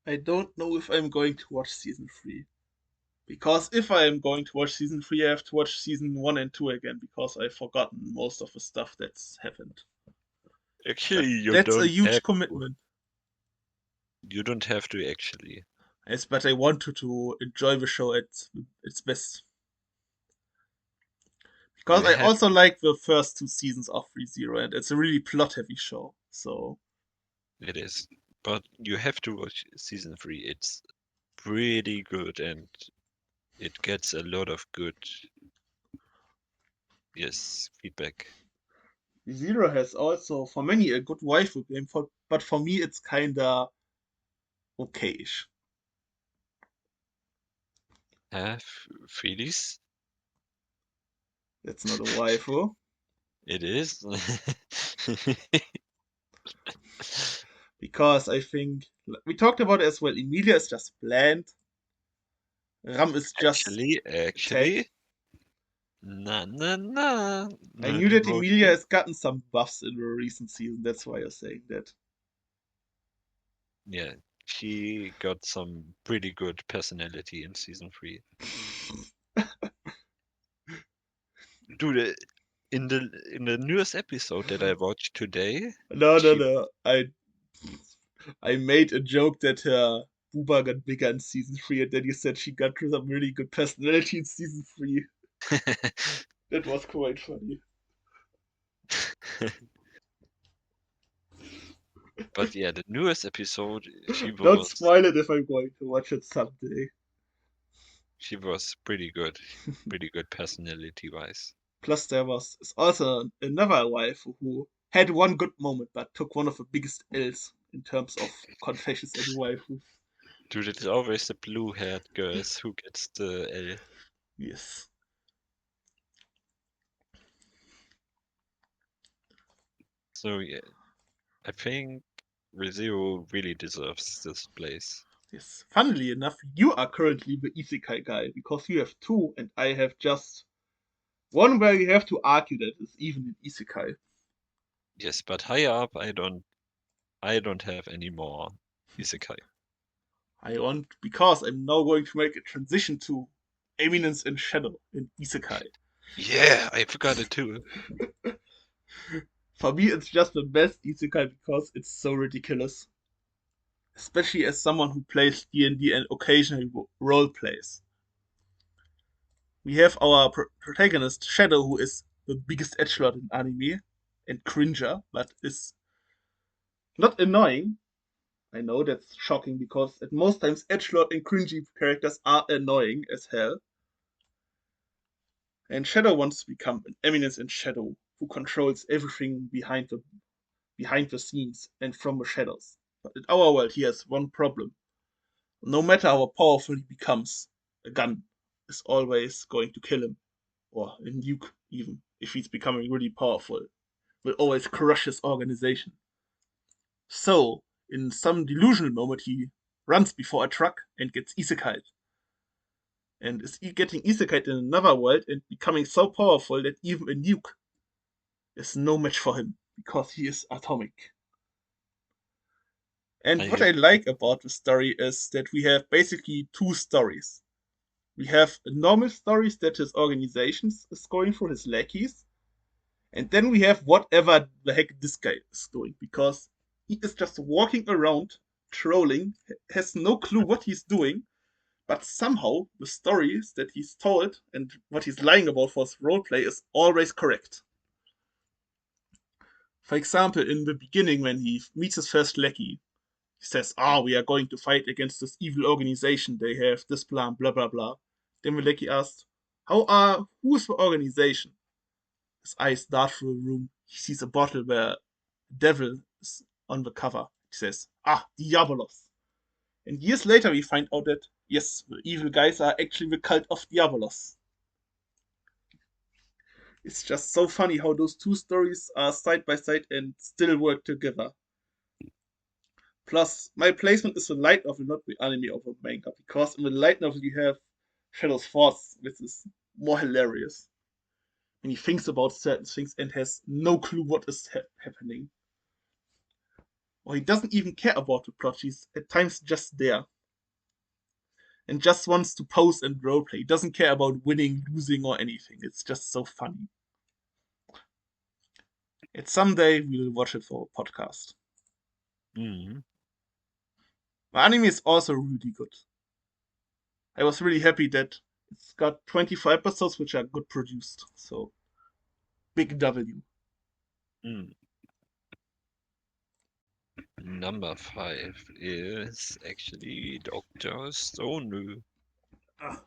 S1: I don't know if I'm going to watch season 3. Because if I am going to watch season 3, I have to watch season 1 and 2 again because I've forgotten most of the stuff that's happened.
S2: Actually, you
S1: That's a
S2: don't
S1: huge
S2: have to.
S1: commitment.
S2: You don't have to actually.
S1: Yes, but I want to enjoy the show at its best.
S2: You
S1: Because I
S2: have
S1: also like the first two seasons of ReZero, and it's a really plot heavy show. So,
S2: it is, but you have to watch season 3. It's pretty good, and it gets a lot of good, yes, feedback.
S1: ReZero has also, for many, a good waifu game, but for me, it's kinda okayish.
S2: Have Felice?
S1: That's not a waifu.
S2: It is.
S1: Because I think, we talked about it as well, Emilia is just bland. Ram is just attack.
S2: Actually, na,
S1: I
S2: not
S1: knew that Emilia
S2: emotional.
S1: has gotten some buffs in the recent season, that's why you're saying that.
S2: Yeah, she got some pretty good personality in season 3. Dude, in the newest episode that I watched today,
S1: No, no,
S2: she
S1: no. I made a joke that her booba got bigger in season 3, and then you said she got some really good personality in season 3. That was quite funny.
S2: but yeah, the newest episode,
S1: Don't spoil it if I'm going to watch it someday.
S2: she was pretty good personality wise.
S1: Plus, there was also another wife who had one good moment, but took one of the biggest L's in terms of confessions and waifus.
S2: Dude, it's always the blue-haired girls who gets the L.
S1: Yes.
S2: So yeah, I think ReZero really deserves this place.
S1: Yes. Funnily enough, you are currently the isekai guy because you have two, and I have just one where you have to argue that is even an isekai.
S2: Yes, but higher up, I don't have any more isekai.
S1: I want because I'm now going to make a transition to Eminence in Shadow in isekai.
S2: Yeah, I forgot it too.
S1: For me, it's just the best isekai because it's so ridiculous, especially as someone who plays D&D and occasionally role plays. We have our protagonist Shadow, who is the biggest edgelord in anime and cringer, but is not annoying. I know that's shocking because at most times edgelord and cringy characters are annoying as hell. And Shadow wants to become an eminence in Shadow who controls everything behind the scenes and from the shadows. But in our world, he has one problem. No matter how powerful he becomes, a gun is always going to kill him, or a nuke, even if he's becoming really powerful, will always crush his organization. So, in some delusional moment, he runs before a truck and gets isekai'd. And is getting isekai'd in another world and becoming so powerful that even a nuke is no match for him because he is atomic. And
S2: I
S1: what
S2: have
S1: I like about the story is that we have basically two stories. We have a normal stories that his organizations is going for his lackeys, and then we have whatever the heck this guy is doing because he is just walking around, trolling, has no clue what he's doing, But somehow, the stories that he's told and what he's lying about for his roleplay is always correct. For example, in the beginning, when he meets his first lackey, he says, we are going to fight against this evil organization. They have this plan, blah, blah, blah. Then the lackey asks, who is the organization? His eyes dart through a room. He sees a bottle where a devil is on the cover. He says, Diabolos. And years later, we find out that, yes, the evil guys are actually the cult of Diabolos. It's just so funny how those two stories are side by side and still work together. Plus, my placement is the light novel, not the anime of a manga, because in the light novel you have Shadow's Force, which is more hilarious. When he thinks about certain things and has no clue what is happening. Or he doesn't even care about the plot, he's at times just there. And just wants to pose and roleplay. He doesn't care about winning, losing, or anything. It's just so funny. And someday we'll watch it for a podcast.
S2: Mm.
S1: The anime is also really good. I was really happy that it's got 24 episodes, which are good produced. So, big W.
S2: Mm. Number 5 is actually Dr. Stone.
S1: Ah,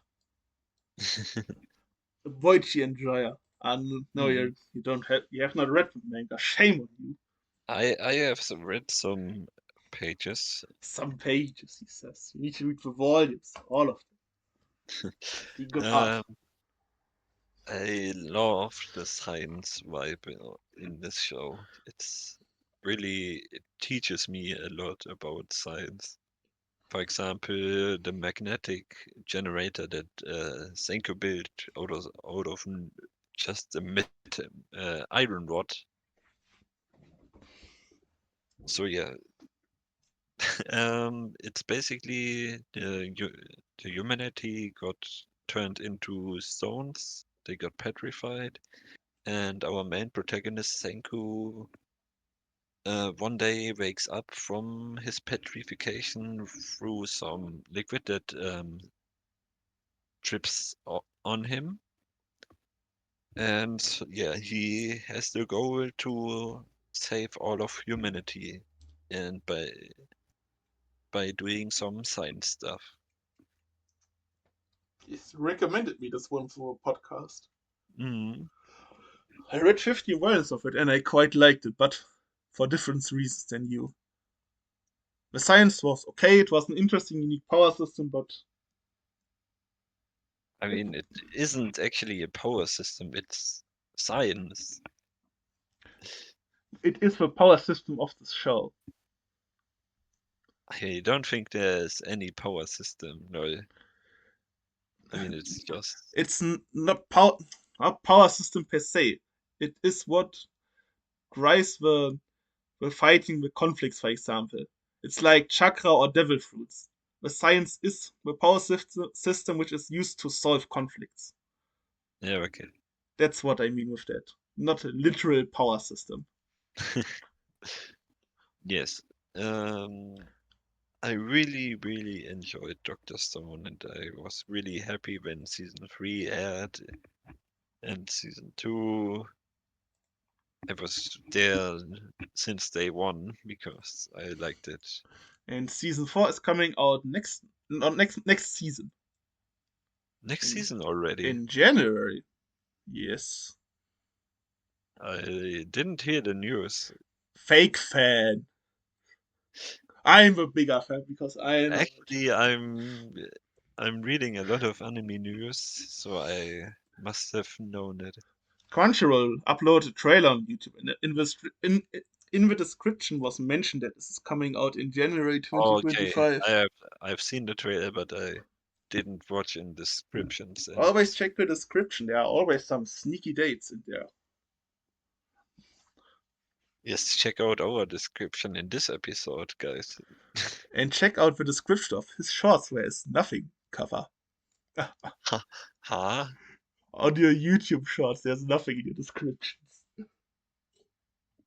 S1: a Boichi enjoyer. And no,
S2: Mm.
S1: you have not read the manga. Shame on you.
S2: I have read some pages.
S1: Some pages, he says. You need to read the volumes, all of them. The good art.
S2: Um, I love the science vibe in this show. It teaches me a lot about science. For example, the magnetic generator that Senko built out of just a iron rod. So yeah, it's basically the humanity got turned into stones. They got petrified, and our main protagonist Senku one day wakes up from his petrification through some liquid that drips on him. And yeah, he has the goal to save all of humanity, and by doing some science stuff.
S1: He's recommended me this one for a podcast.
S2: Mm,
S1: I read 50 volumes of it and I quite liked it, but for different reasons than you. The science was okay, it was an interesting, unique power system, but
S2: I mean, it isn't actually a power system, it's science.
S1: it is the power system of this show.
S2: I don't think there's any power system, no. I mean, it's just.
S1: It's not power system per se. It is what drives the fighting, the conflicts, for example. It's like chakra or devil fruits. The science is the power system which is used to solve conflicts.
S2: Yeah, okay.
S1: That's what I mean with that. Not a literal power system.
S2: Yes. Um, I really, really enjoyed Dr. Stone, and I was really happy when season 3 aired and season 2. I was there since day one because I liked it.
S1: And season 4 is coming out next season
S2: Next
S1: in
S2: season already.
S1: in January. Yes.
S2: I didn't hear the news.
S1: Fake fan. I'm a bigger fan because I know it.
S2: Actually, I'm reading a lot of anime news, so I must have known it.
S1: Crunchyroll uploaded a trailer on YouTube, and in the description was mentioned that this is coming out in January
S2: Oh, okay,
S1: 2025.
S2: I've seen the trailer, but I didn't watch in descriptions and
S1: Always check the description. There are always some sneaky dates in there.
S2: yes, check out our description in this episode, guys.
S1: And check out the description of his shorts where it's nothing cover.
S2: Ha, ha,
S1: On your YouTube shorts, there's nothing in your descriptions.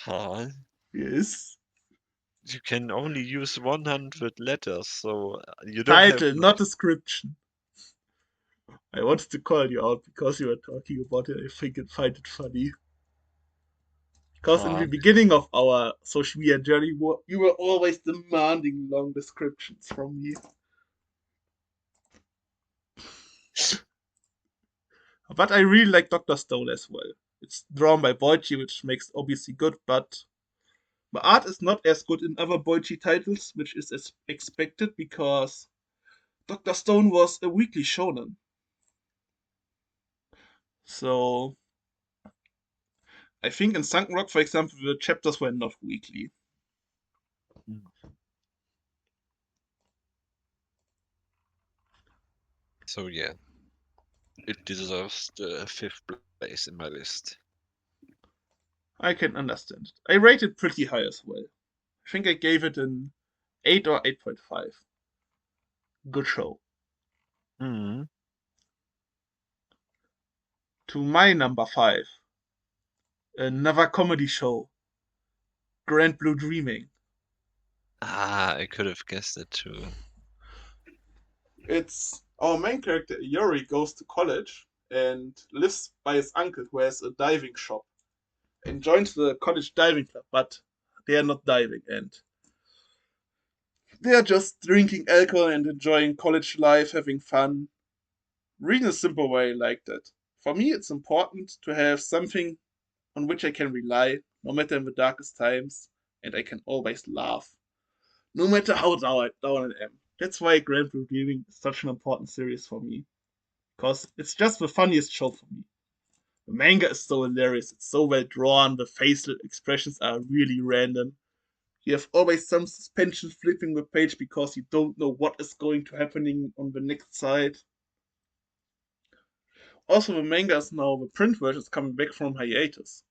S2: ha.
S1: Yes.
S2: You can only use 100 letters, so you don't have
S1: Title, not description. I wanted to call you out because you were talking about it. I think it find it funny. Because in the
S2: Oh,
S1: beginning of our social media journey, you were always demanding long descriptions from me. But I really like Dr. Stone as well. It's drawn by Boichi, which makes it obviously good, but the art is not as good in other Boichi titles, which is as expected because Dr. Stone was a weekly shonen. So I think in Sunken Rock, for example, the chapters were not weekly.
S2: mm. So yeah, it deserves the fifth place in my list.
S1: I can understand it. I rate it pretty high as well. I think I gave it an 8 or 8.5. Good show.
S2: Hmm.
S1: To my number 5, another comedy show, Grand Blue Dreaming.
S2: Ah, I could have guessed it too.
S1: It's our main character, Yuri, goes to college and lives by his uncle who has a diving shop and joins the college diving club, but they are not diving and they are just drinking alcohol and enjoying college life, having fun. Read in a simple way like that. For me, it's important to have something on which I can rely, no matter in the darkest times, and I can always laugh, no matter how down I am. That's why Grand Blue Dreaming is such an important series for me, because it's just the funniest show for me. The manga is so hilarious, it's so well drawn, the facial expressions are really random. You have always some suspension flipping the page because you don't know what is going to happening on the next side. Also, the manga is now the print version is coming back from hiatus.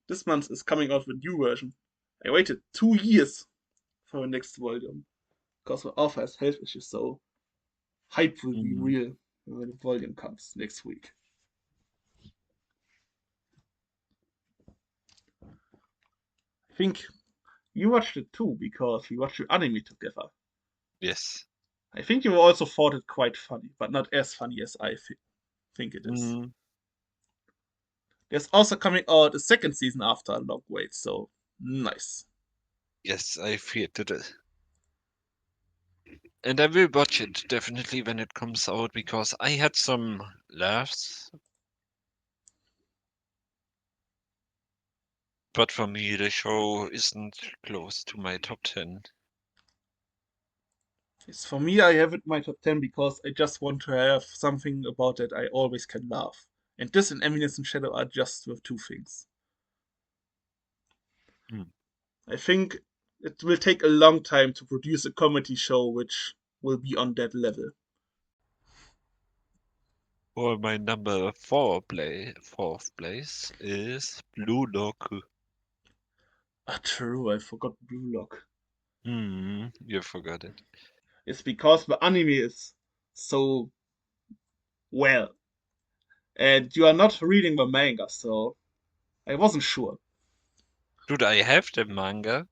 S1: This month is coming out with a new version. I waited 2 years for the next volume because the author has health issues, so hype will be
S2: Mm.
S1: real when the volume comes next week. I think you watched it too because we watched the anime together.
S2: Yes.
S1: I think you also thought it quite funny, but not as funny as I think it is.
S2: Mm.
S1: There's also coming out a second season after a long wait, so nice.
S2: Yes, I feared it. And I will watch it definitely when it comes out because I had some laughs, but for me the show isn't close to my top 10.
S1: It's for me, I have it in my top 10 because I just want to have something about it I always can laugh. And this and Eminence and Shadow are just the two things.
S2: Hmm.
S1: I think it will take a long time to produce a comedy show which will be on that level.
S2: For my number fourth place is Blue Lock.
S1: Ah, true, I forgot Blue Lock.
S2: You forgot it.
S1: It's because the anime is so well. And you are not reading the manga, so I wasn't sure.
S2: Dude, I have the manga.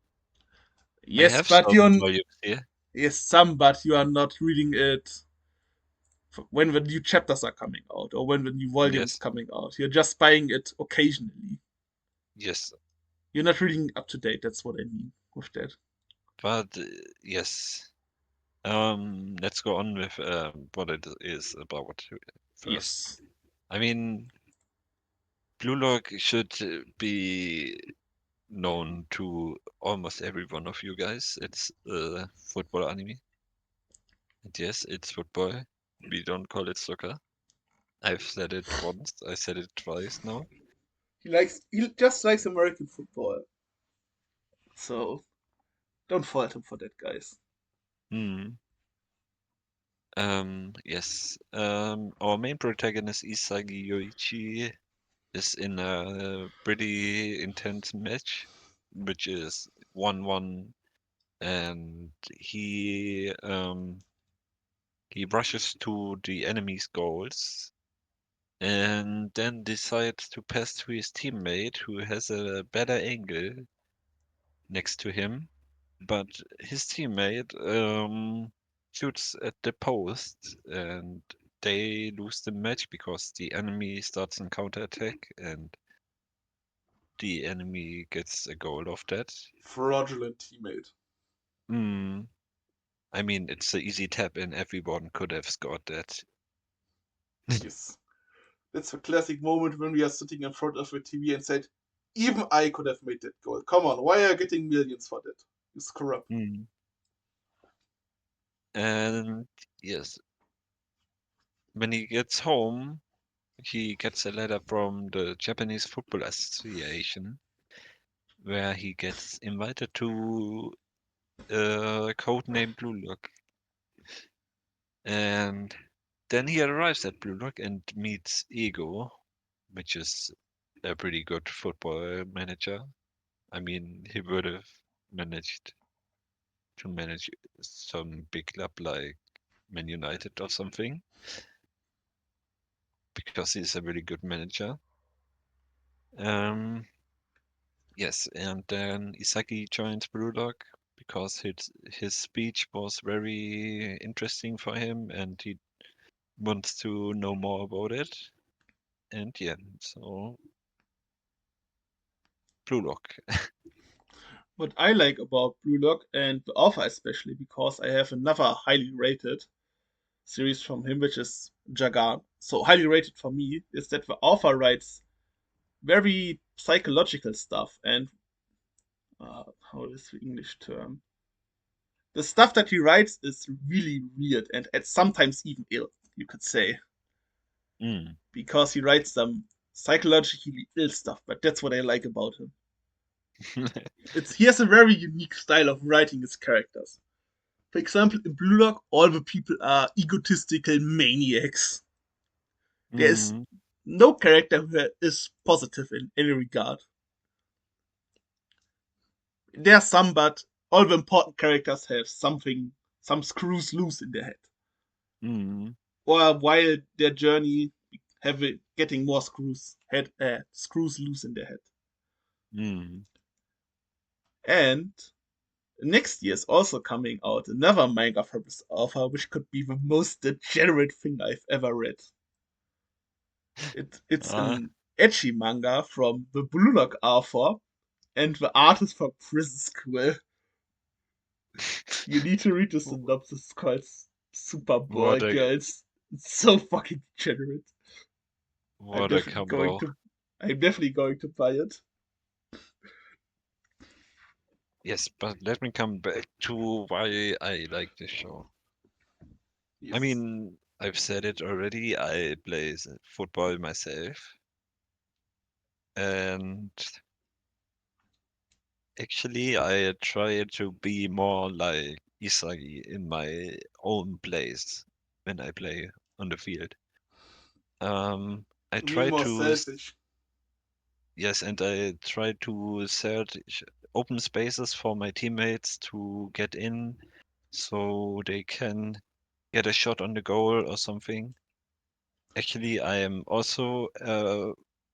S2: I
S1: Yes,
S2: have
S1: but
S2: some
S1: you're
S2: volumes here.
S1: yes, some, but you are not reading it when the new chapters are coming out or when the new volume is
S2: Yes,
S1: coming out. You're just buying it occasionally.
S2: yes,
S1: You're not reading up to date. That's what I mean with that.
S2: but yes. Let's go on with what it is about first.
S1: Yes.
S2: I mean, Blue Lock should be known to almost every one of you guys. It's a football anime. And yes, it's football. We don't call it soccer. I've said it once. I said it twice now.
S1: He just likes American football. So don't fault him for that, guys.
S2: Hmm. Yes. Our main protagonist Isagi Yoichi is in a pretty intense match, which is 1-1, and he rushes to the enemy's goals and then decides to pass to his teammate who has a better angle next to him, but his teammate shoots at the post and they lose the match because the enemy starts a counterattack and the enemy gets a goal of that.
S1: Fraudulent teammate.
S2: Mm, I mean, it's an easy tap and everyone could have scored that.
S1: Yes. That's a classic moment when we are sitting in front of a TV and said, even I could have made that goal. Come on, why are you getting millions for that? It's corrupt.
S2: Mm. And yes, when he gets home, he gets a letter from the Japanese Football Association where he gets invited to a code named Blue Look. And then he arrives at Blue Look and meets Ego, which is a pretty good football manager. I mean, he would have managed to manage some big club like Man United or something because he's a really good manager. Um, yes, and then Isaki joins Blue Lock because his speech was very interesting for him and he wants to know more about it. And yeah, so Blue Lock.
S1: What I like about Blue Lock and the Alpha especially, because I have another highly rated series from him, which is Jagan. So highly rated for me is that the Alpha writes very psychological stuff and how is the English term? The stuff that he writes is really weird and sometimes even ill, you could say,
S2: Mm.
S1: because he writes some psychologically ill stuff. But that's what I like about him. He has a very unique style of writing his characters. For example, in Blue Lock, all the people are egotistical maniacs. There is
S2: Mm.
S1: no character who is positive in any regard. There are some, but all the important characters have some screws loose in their head,
S2: Mm.
S1: or while their journey getting more screws loose in their head.
S2: Mm.
S1: And next year is also coming out another manga from this author, which could be the most degenerate thing I've ever read. It's
S2: Ah.
S1: an edgy manga from the Blue Lock author, and the artist from Prison School. You need to read the synopsis. It's called Super Boy
S2: What a
S1: Girls. It's so fucking degenerate. I'm
S2: what a
S1: definitely going
S2: combo.
S1: to. I'm definitely going to buy it.
S2: Yes, but let me come back to why I like this show. I
S1: Yes.
S2: mean, I've said it already. I play football myself, and actually, I try to be more like Isagi in my own place when I play on the field. I
S1: Being
S2: try
S1: more
S2: to
S1: selfish.
S2: yes, and I try to search open spaces for my teammates to get in, so they can get a shot on the goal or something. Actually, I am also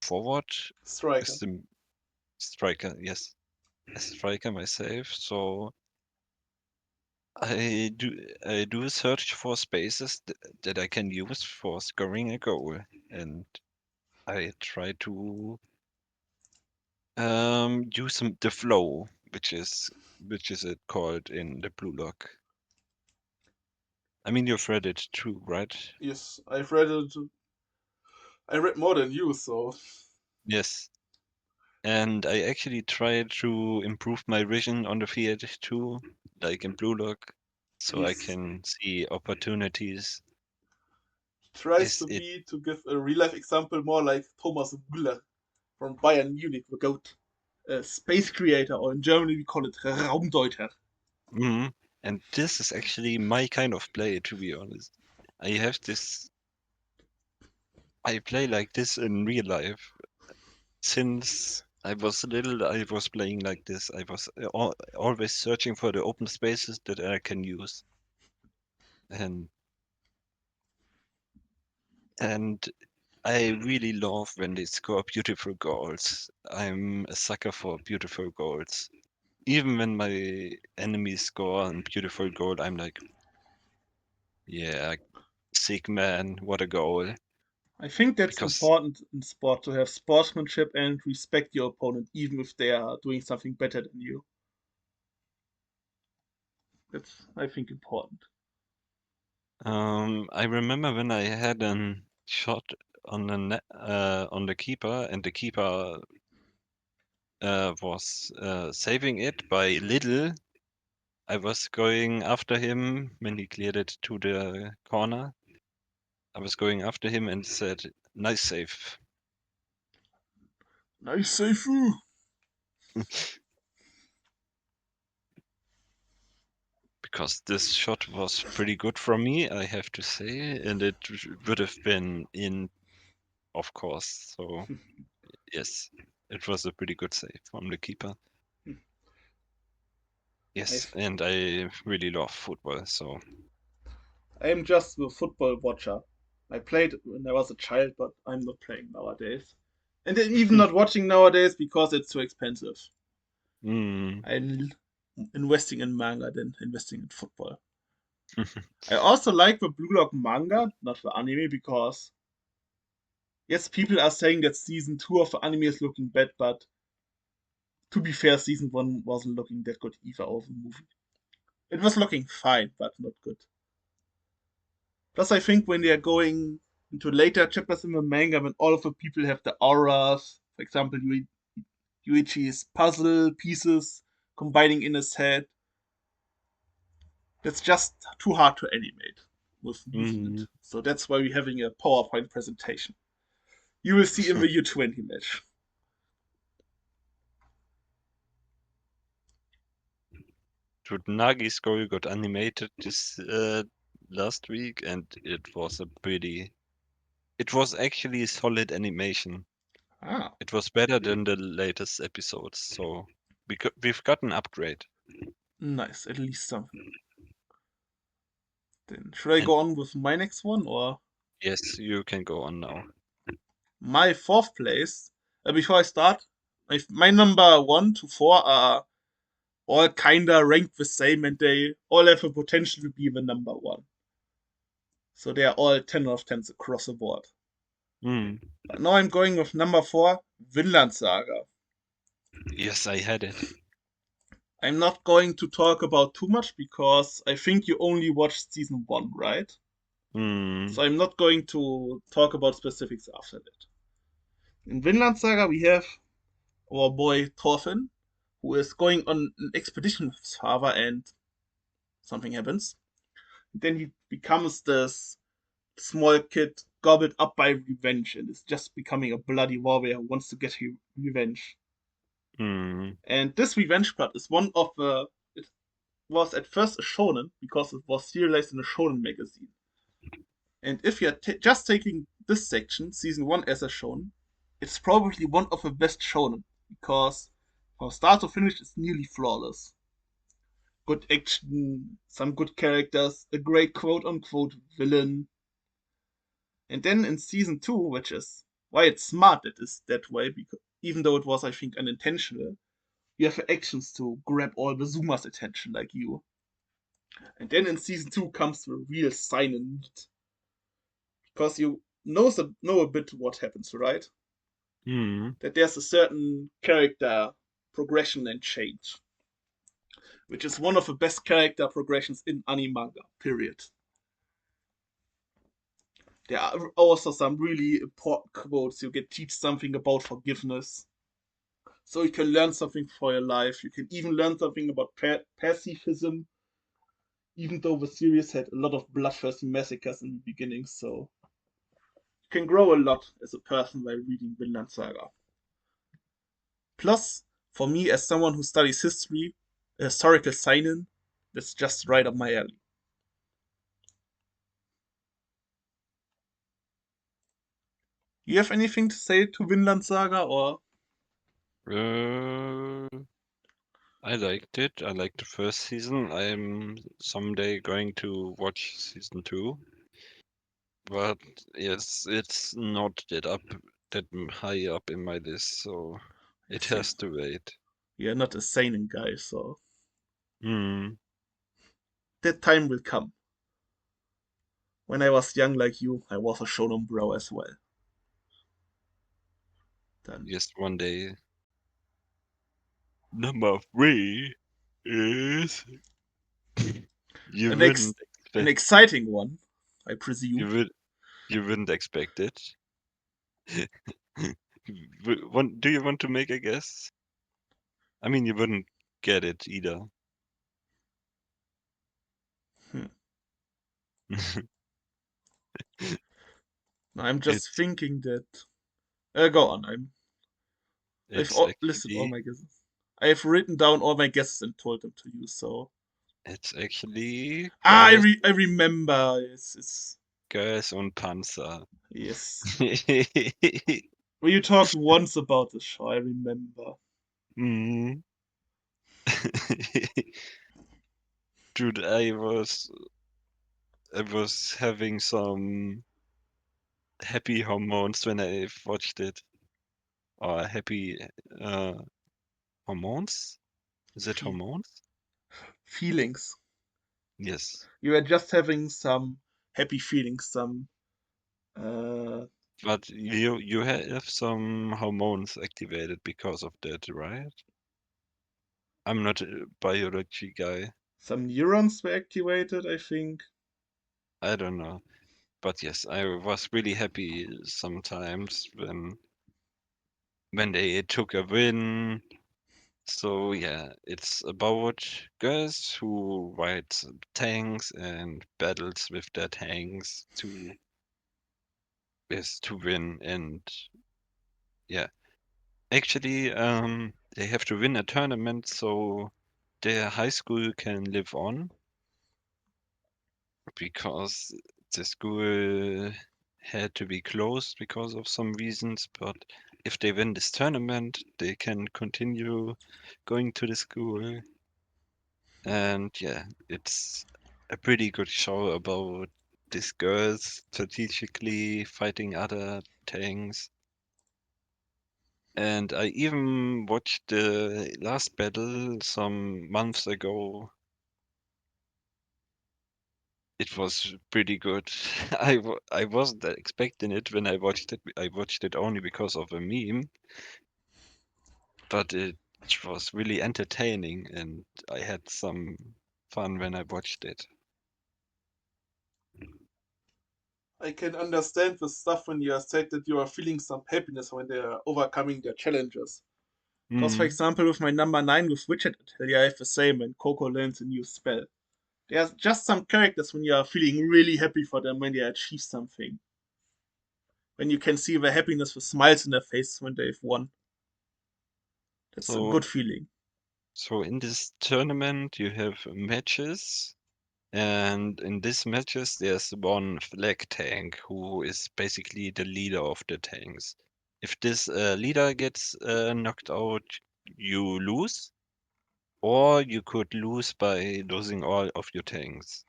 S2: forward with
S1: Striker.
S2: the striker. Yes, a striker myself. So I do search for spaces that I can use for scoring a goal, and I try to use the flow, which is it called in the blue lock. I mean, you've read it too, right?
S1: Yes, I've read it. I read more than you, so
S2: Yes. And I actually try to improve my vision on the field too, like in Blue Lock, so I
S1: yes.
S2: can see opportunities.
S1: Tries
S2: Is
S1: to
S2: it?
S1: be to give a real life example more like Thomas Müller from Bayern Munich, the GOAT. Space creator, or in Germany we call it Raumdeuter.
S2: Mhm. And this is actually my kind of play, to be honest. I have this. I play like this in real life. Since I was little, I was playing like this. I was always searching for the open spaces that I can use, and and I really love when they score beautiful goals. I'm a sucker for beautiful goals. Even when my enemies score a beautiful goal, I'm like, yeah, sick man, what a goal.
S1: I think that's
S2: Because
S1: important in sport to have sportsmanship and respect your opponent, even if they are doing something better than you. That's, I think, important.
S2: I remember when I had a shot on the on the keeper, and the keeper was saving it by little. I was going after him when he cleared it to the corner. I was going after him and said, "Nice save."
S1: Nice Seifu!
S2: Because this shot was pretty good from me, I have to say, and it would have been in, of course. So yes, it was a pretty good save from the keeper. Yes,
S1: I've,
S2: and I really love football, so
S1: I'm just a football watcher. I played when I was a child, but I'm not playing nowadays. And I'm even not watching nowadays because it's too expensive.
S2: mm,
S1: I'm investing in manga than investing in football. I also like the Blue Lock manga, not the anime, because yes, people are saying that season 2 of the anime is looking bad, but to be fair, season 1 wasn't looking that good either of the movie. It was looking fine, but not good. Plus, I think when they are going into later chapters in the manga, when all of the people have the auras, for example, Yuichi's puzzle pieces combining in his head, that's just too hard to animate with movement.
S2: mm,
S1: So that's why we're having a PowerPoint presentation. You will see in the U20 match.
S2: Nagi's goal got animated this last week, and it was a pretty. It was actually solid animation.
S1: Ah,
S2: It was better than the latest episodes, so we've got an upgrade.
S1: nice. At least something. Then should I
S2: And
S1: go on with my next one or
S2: yes, you can go on now.
S1: my fourth place? Before I start, my number 1 to 4 are all kinda ranked the same and they all have a potential to be the number 1. So they are all 10 out of 10s across the board.
S2: Mm,
S1: But now I'm going with number 4, Vinland Saga.
S2: yes, I had it.
S1: I'm not going to talk about too much because I think you only watched season 1, right?
S2: Mm,
S1: So I'm not going to talk about specifics after that. In Vinland Saga, we have our boy Thorfinn, who is going on an expedition with his father, and something happens. Then he becomes this small kid gobbled up by revenge and is just becoming a bloody warrior who wants to get revenge.
S2: mm,
S1: And this revenge plot is one of the. It was at first a shonen because it was serialized in a shonen magazine. And if you're just taking this section, season 1, as a shonen, it's probably one of the best shonen because from start to finish it's nearly flawless. Good action, some good characters, a great quote unquote villain. And then in season 2, which is why it's smart that it's that way, because even though it was, I think, unintentional, you have actions to grab all the Zoomers' attention like you. And then in season 2 comes the real sign in need. Because you know a bit what happens, right?
S2: mm.
S1: That there's a certain character progression and change, which is one of the best character progressions in anime manga, period. There are also some really important quotes. You get teach something about forgiveness. So you can learn something for your life. You can even learn something about pacifism, even though the series had a lot of bloodthirsty massacres in the beginning. So you can grow a lot as a person by reading Vinland Saga. Plus, for me, as someone who studies history, a historical seinen, that's just right up my alley. You have anything to say to Vinland Saga or
S2: Uh, I liked it. I liked the first season. I'm someday going to watch season 2, but yes, it's not that high up in my list, so
S1: I
S2: it
S1: see?
S2: has to wait.
S1: You're not a seinen guy, so
S2: Hmm.
S1: that time will come. When I was young like you, I was a shonen bro as well. Then
S2: Yes, one day. Number three is you
S1: an
S2: wouldn't
S1: an
S2: expect
S1: exciting one, I
S2: you
S1: presume.
S2: would you wouldn't expect it. Do you want to make a guess? I mean, you wouldn't get it either.
S1: Hmm. I'm just
S2: It's
S1: thinking that. Go on. I've
S2: it's
S1: listed all
S2: actually
S1: my guesses. I've written down all my guesses and told them to you. So
S2: it's actually
S1: I remember. It's
S2: Girls und Panzer.
S1: yes. Well, you talked once about the show. I remember.
S2: Mhm. Dude, I was having some happy hormones when I watched it. Or happy uh hormones? Is it
S1: Fe-
S2: hormones?
S1: feelings.
S2: Yes.
S1: You were just having some happy feelings. Some. Uh,
S2: But you have some hormones activated because of that, right? I'm not a biology guy.
S1: some neurons were activated. I think.
S2: I don't know. But yes, I was really happy sometimes when they took a win. So yeah, it's about girls who ride tanks and battles with their tanks to win. And yeah, actually, they have to win a tournament so their high school can live on because the school had to be closed because of some reasons. But if they win this tournament, they can continue going to the school. And yeah, it's a pretty good show about these girls strategically fighting other tanks. And I even watched the last battle some months ago. It was pretty good. I wasn't expecting it when I watched it. I watched it only because of a meme, but it was really entertaining and I had some fun when I watched it.
S1: I can understand the stuff when you said that you are feeling some happiness when they are overcoming their challenges. Because, for
S2: Mm.
S1: example, with my number 9 with Witchet Atelier, I have the same when Coco learns a new spell. There's just some characters when you are feeling really happy for them when they achieve something. When you can see the happiness with smiles in their faces when they've won. That's a
S2: So
S1: good feeling.
S2: So in this tournament, you have matches, and in these matches, there's one flag tank who is basically the leader of the tanks. If this leader gets knocked out, you lose, or you could lose by losing all of your tanks.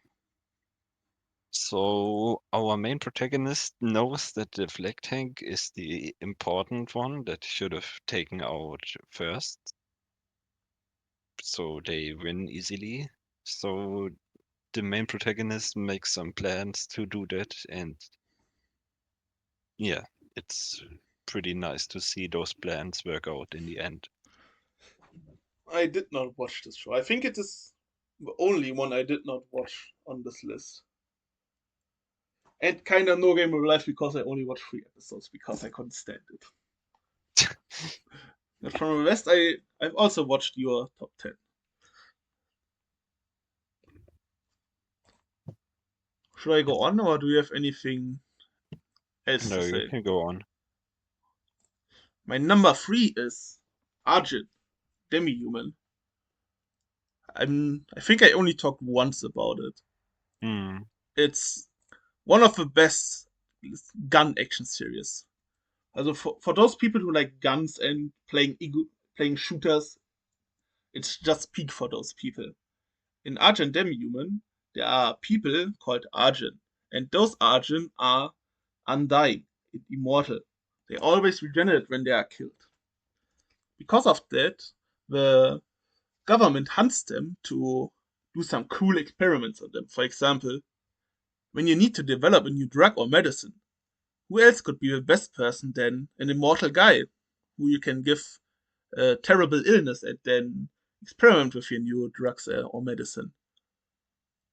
S2: So our main protagonist knows that the flag tank is the important one that should have taken out first, so they win easily. So the main protagonist makes some plans to do that, and yeah, it's pretty nice to see those plans work out in the end.
S1: I did not watch this show. I think it is the only one I did not watch on this list. And kinda No Game of Life because I only watched 3 episodes because I couldn't stand it. But from the rest, I've also watched your top 10. Should I go
S2: Yes.
S1: on or do you have anything else to
S2: No, you
S1: say?
S2: can go on.
S1: My number 3 is Arjun, Demi-Human. I think I only talked once about it.
S2: Hmm.
S1: It's one of the best gun action series. Also for those people who like guns and playing shooters, it's just peak for those people. In Argent Demi-Human, there are people called Argent, and those Argent are undying, immortal. They always regenerate when they are killed. Because of that, the government hunts them to do some cool experiments on them. For example, When you need to develop a new drug or medicine, who else could be the best person than an immortal guy who you can give a terrible illness and then experiment with your new drugs or medicine?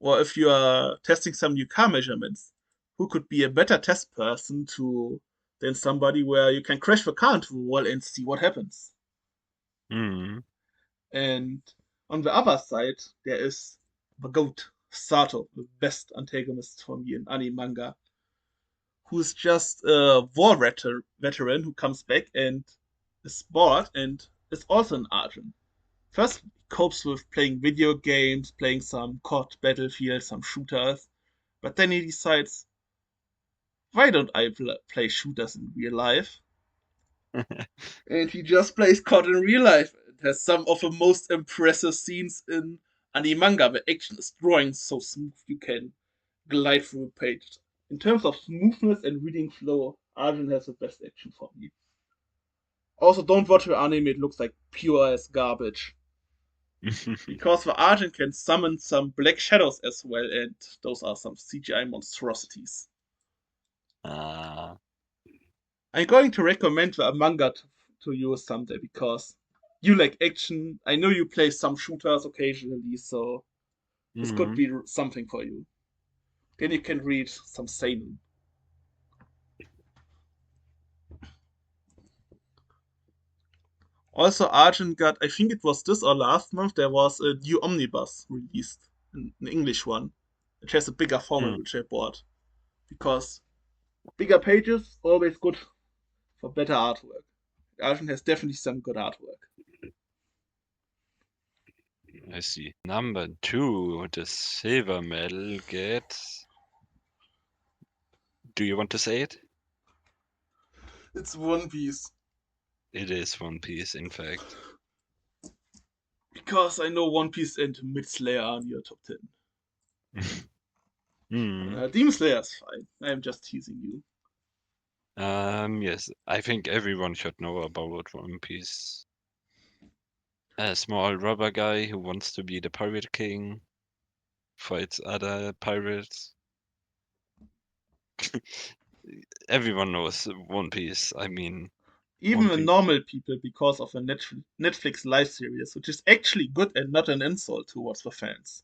S1: Or if you are testing some new car measurements, who could be a better test person to than somebody where you can crash the car into the wall and see what happens?
S2: Mm.
S1: And on the other side, there is the GOAT, Sato, the best antagonist for me in anime manga, who's just a war veteran who comes back and is bored and is also an argent. First, he copes with playing video games, playing some COD Battlefield, some shooters, but then he decides, why don't I play shooters in real life? And he just plays COD in real life. It has some of the most impressive scenes in anime manga. The action is drawing so smooth you can glide through a page. In terms of smoothness and reading flow, Arjun has the best action for me. Also, don't watch the anime, it looks like pure as garbage. Because the Argent can summon some black shadows as well, and those are some CGI monstrosities.
S2: Ah.
S1: I'm going to recommend the manga to you someday because you like action. I know you play some shooters occasionally, so this could
S2: Mm.
S1: be something for you. Then you can read some seinen. Also, Argent got, I think it was this or last month, there was a new omnibus released, an English one, which has a bigger format,
S2: Mm.
S1: which I bought. Because bigger pages, always good for better artwork. Argent has definitely some good artwork.
S2: I see. Number 2, the silver medal gets. Do you want to say it?
S1: It's One Piece.
S2: It is One Piece, in fact.
S1: Because I know One Piece and Mid Slayer are in your top 10.
S2: Hmm.
S1: Demon Slayer is fine. I'm just teasing you.
S2: Yes, I think everyone should know about One Piece. A small rubber guy who wants to be the pirate king, fights other pirates. Everyone knows One Piece. I mean,
S1: Even
S2: One
S1: the
S2: Piece.
S1: normal people, because of a Netflix live series, which is actually good and not an insult towards the fans.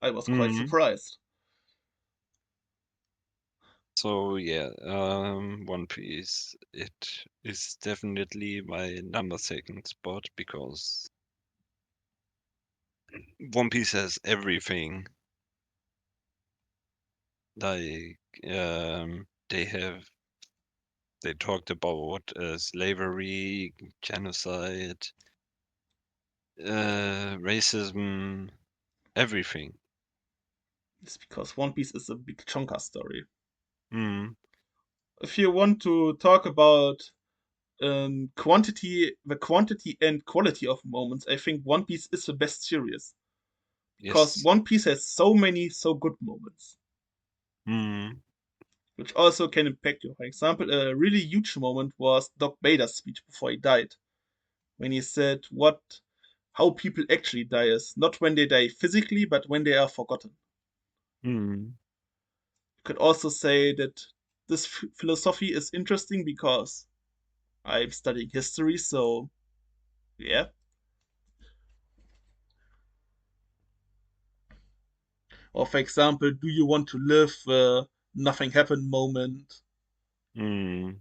S1: I was quite
S2: Hmm.
S1: surprised.
S2: So yeah, One Piece. It is definitely my number second spot because One Piece has everything. Like they talked about slavery, genocide, racism, everything.
S1: It's because One Piece is a big chonka story.
S2: Mm,
S1: If you want to talk about the quantity and quality of moments, I think One Piece is the best series. Because
S2: yes.
S1: One Piece has so many so good moments,
S2: Mm,
S1: which also can impact you. For example, a really huge moment was Doc Bader's speech before he died, when he said how people actually die is not when they die physically, but when they are forgotten.
S2: mm,
S1: You could also say that this philosophy is interesting because I'm studying history, so yeah. Or for example, do you want to live nothing happened moment?
S2: mm,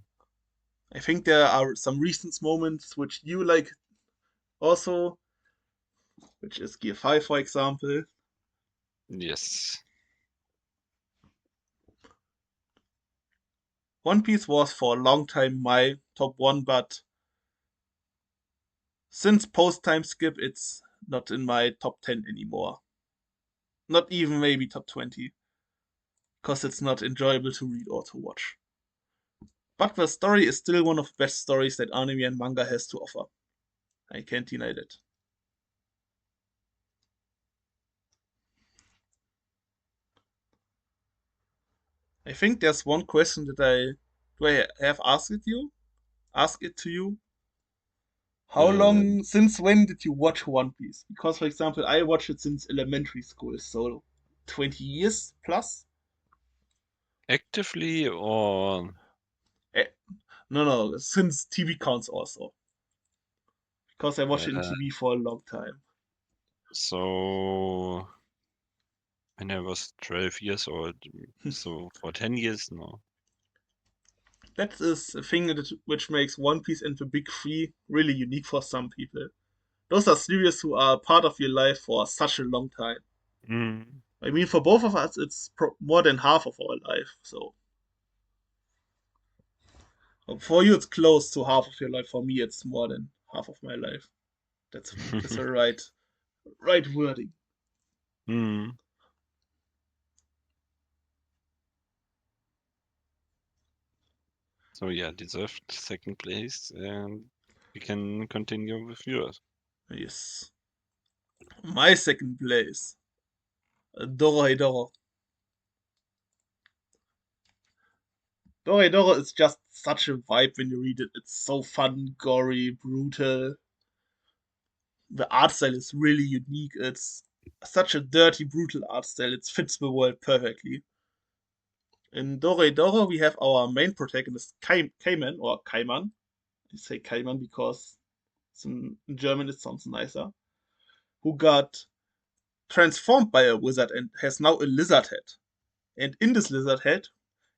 S1: I think there are some recent moments which you like also, which is Gear 5, for example.
S2: yes.
S1: One Piece was for a long time my top one, but since post time skip, it's not in my top 10 anymore. Not even maybe top 20, because it's not enjoyable to read or to watch. But the story is still one of the best stories that anime and manga has to offer. I can't deny that. I think there's one question that I have asked it to you. How
S2: Uh,
S1: long, since when did you watch One Piece? Because, for example, I watched it since elementary school, so 20 years plus.
S2: Actively or
S1: Eh, no, since TV counts also. Because I watched it in
S2: uh,
S1: TV for a long time.
S2: so when I was 12 years old, so for 10 years now.
S1: That is a thing which makes One Piece and the Big Three really unique for some people. Those are series who are part of your life for such a long time.
S2: Mm.
S1: I mean, for both of us, it's more than half of our life. So for you, it's close to half of your life. For me, it's more than half of my life. That's a right wording.
S2: Mm. So yeah, deserved second place, and we can continue with yours.
S1: Yes. My second place, Doro. Doro is just such a vibe when you read it. It's so fun, gory, brutal. The art style is really unique. It's such a dirty, brutal art style. It fits the world perfectly. In Doro, we have our main protagonist, Kaiman, or Kaiman. I say Kaiman because in German it sounds nicer. Who got transformed by a wizard and has now a lizard head. And in this lizard head,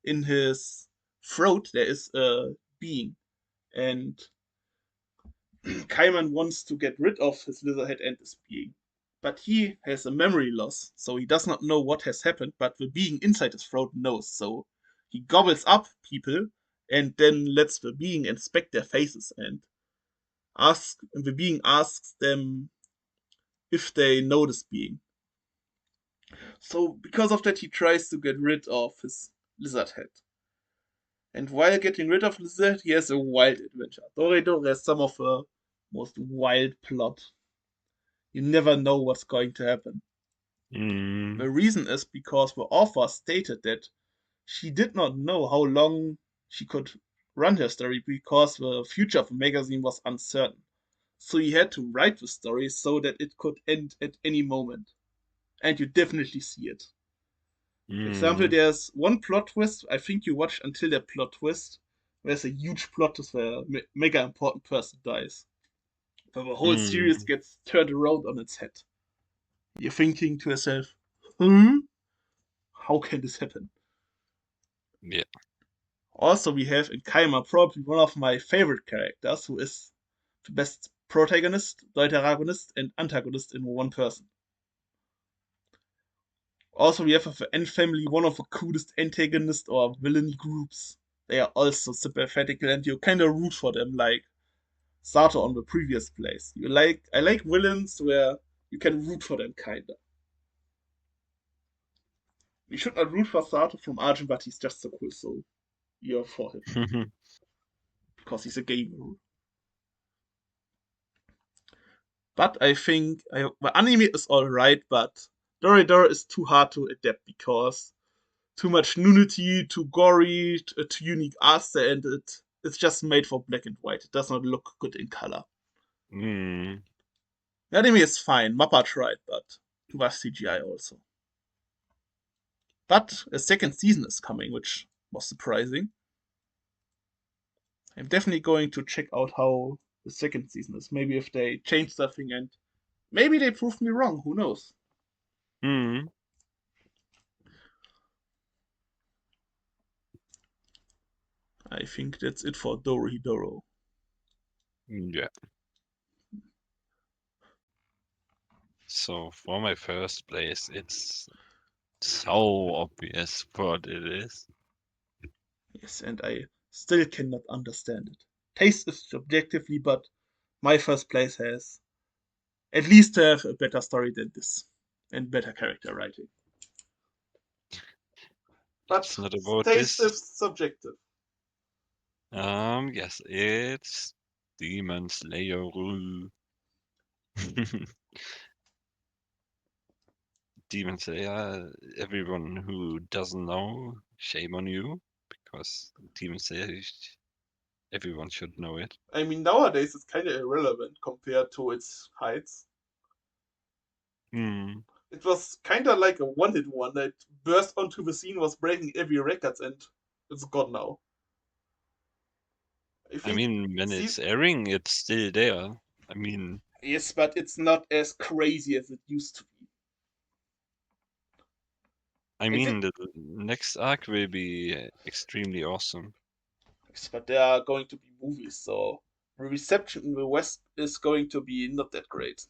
S1: in his throat, there is a being. And Kaiman wants to get rid of his lizard head and this being. But he has a memory loss, so he does not know what has happened, but the being inside his throat knows. So he gobbles up people and then lets the being inspect their faces and the being asks them if they know this being. So because of that he tries to get rid of his lizard head. And while getting rid of lizard, he has a wild adventure. Dorido has some of the most wild plot. You never know what's going to happen. The
S2: Mm.
S1: reason is because the author stated that she did not know how long she could run her story because the future of the magazine was uncertain. So he had to write the story so that it could end at any moment. And you definitely see it. For example,
S2: Mm.
S1: there's one plot twist, I think you watch until the plot twist. There's a huge plot twist where a mega important person dies. But the whole series
S2: Mm.
S1: gets turned around on its head. You're thinking to yourself, hmm? How can this happen?
S2: Yeah.
S1: Also, we have in Kaima probably one of my favorite characters, who is the best protagonist, deuteragonist, and antagonist in one person. Also, we have of the N family one of the coolest antagonist or villain groups. They are also sympathetic and you kind of root for them, like Sato on the previous place. I like villains where you can root for them, kinda. You should not root for Sato from Arjun, but he's just so cool, so you're for him because he's a gamer. But I think the anime is alright, but Doradora is too hard to adapt because too much nudity, too gory, too unique art style, and it's just made for black and white. It does not look good in color.
S2: Mm.
S1: The anime is fine. Mappa tried, but too much CGI also. But a second season is coming, which was surprising. I'm definitely going to check out how the second season is. Maybe if they change something and maybe they prove me wrong. Who knows?
S2: Mm.
S1: I think that's it for Dorohedoro.
S2: Yeah. So for my first place, it's so obvious what it is.
S1: Yes, and I still cannot understand it. Taste is subjectively, but my first place has at least to have a better story than this and better character writing. But
S2: It's not about
S1: taste
S2: this.
S1: is subjective.
S2: Yes, it's Demon Slayer. Demon Slayer, everyone who doesn't know, shame on you, because Demon Slayer, everyone should know it.
S1: I mean, nowadays it's kind of irrelevant compared to its heights.
S2: Hmm.
S1: It was kind of like a one-hit one that burst onto the scene, was breaking every records, and it's gone now. I
S2: I
S1: think,
S2: mean, when
S1: see,
S2: it's airing, it's still there. I mean,
S1: yes, but it's not as crazy as it used to be.
S2: I
S1: I think,
S2: mean, the next arc will be extremely awesome.
S1: yes, but there are going to be movies, so the reception in the West is going to be not that great.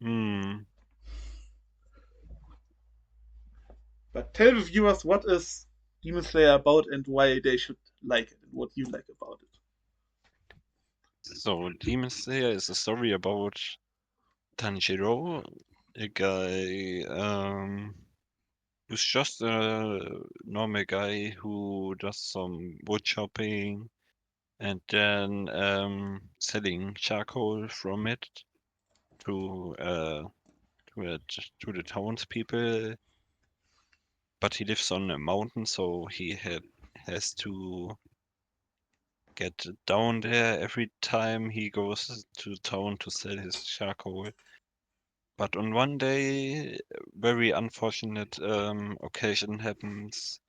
S2: Hmm.
S1: But tell the viewers what is Demon Slayer about and why they should like it and what you like about it.
S2: So, Demon Slayer is a story about Tanjiro, a guy who's just a normal guy who does some wood chopping and then selling charcoal from it to to the townspeople. But he lives on a mountain, so has to get down there every time he goes to town to sell his charcoal. But on one day, very unfortunate occasion happens.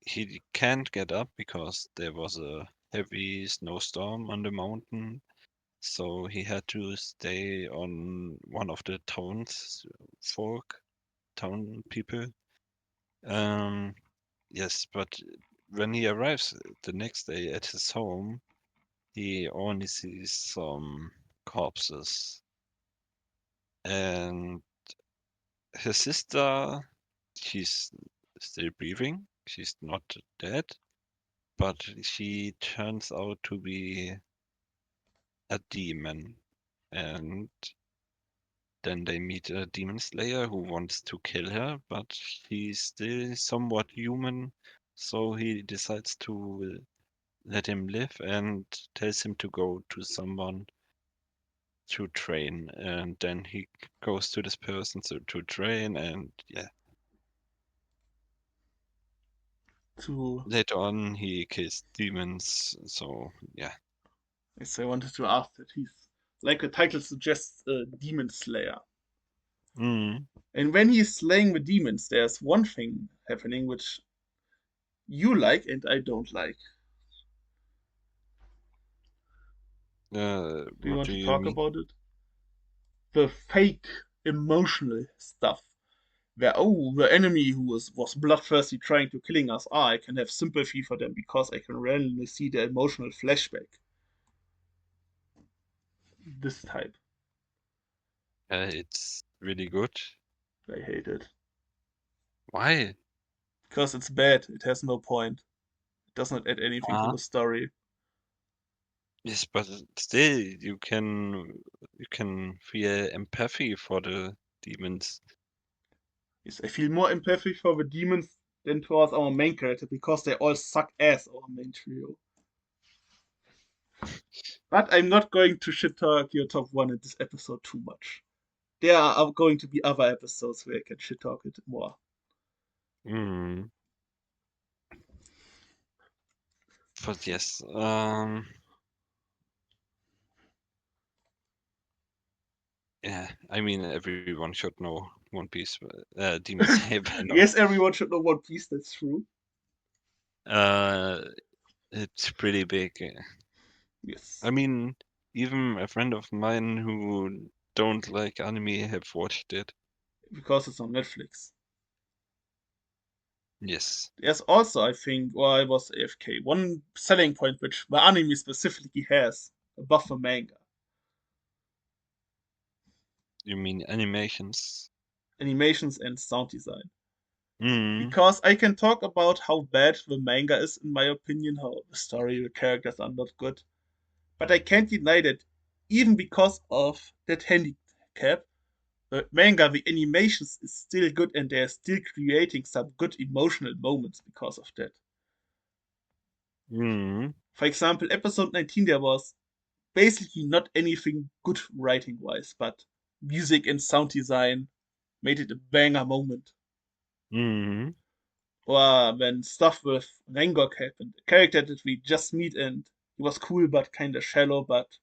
S2: He can't get up because there was a heavy snowstorm on the mountain, so he had to stay on one of the town people. Um, yes, but when he arrives the next day at his home, he only sees some corpses. And his sister, she's still breathing. She's not dead, but she turns out to be a demon. And then they meet a demon slayer who wants to kill her, but she's still somewhat human. So he decides to let him live and tells him to go to someone to train. And then he goes to this person to train. And yeah,
S1: To
S2: later on, he kills demons. So yeah.
S1: Yes, I wanted to ask that he's like the title suggests, a demon slayer.
S2: Mm.
S1: And when he's slaying the demons, there's one thing happening which you like and I don't like. Do you
S2: What
S1: want
S2: do
S1: to
S2: you
S1: talk
S2: mean?
S1: about it? The fake emotional stuff. Where, oh, the enemy who was bloodthirsty trying to killing us, I can have sympathy for them because I can randomly see the emotional flashback. This type.
S2: It's really good.
S1: I hate it.
S2: Why?
S1: Because it's bad. It has no point. It does not add anything to
S2: Ah,
S1: the story.
S2: yes, but still, you can feel empathy for the demons.
S1: Yes, I feel more empathy for the demons than towards our main character because they all suck ass, our main trio. But I'm not going to shit talk your top one in this episode too much. There are going to be other episodes where I can shit talk it more.
S2: Mm. But yes, yeah. I mean, everyone should know One Piece, Demon Slayer by now.
S1: Yes, everyone should know One Piece, that's true.
S2: Uh, it's pretty big. I
S1: Yes,
S2: mean, even a friend of mine who don't like anime have watched it.
S1: because it's on Netflix.
S2: Yes.
S1: There's also, I think, or I was AFK, one selling point which the anime specifically has above the manga
S2: You mean animations?
S1: animations and sound design.
S2: Mm.
S1: Because I can talk about how bad the manga is, in my opinion, how the story, the characters are not good. But I can't deny that even because of that handicap, the manga, the animations is still good and they're still creating some good emotional moments because of that.
S2: Mm.
S1: For example, episode 19, there was basically not anything good writing wise, but music and sound design made it a banger moment.
S2: Mm.
S1: Or when stuff with Rengok happened, a character that we just meet and he was cool but kinda shallow, but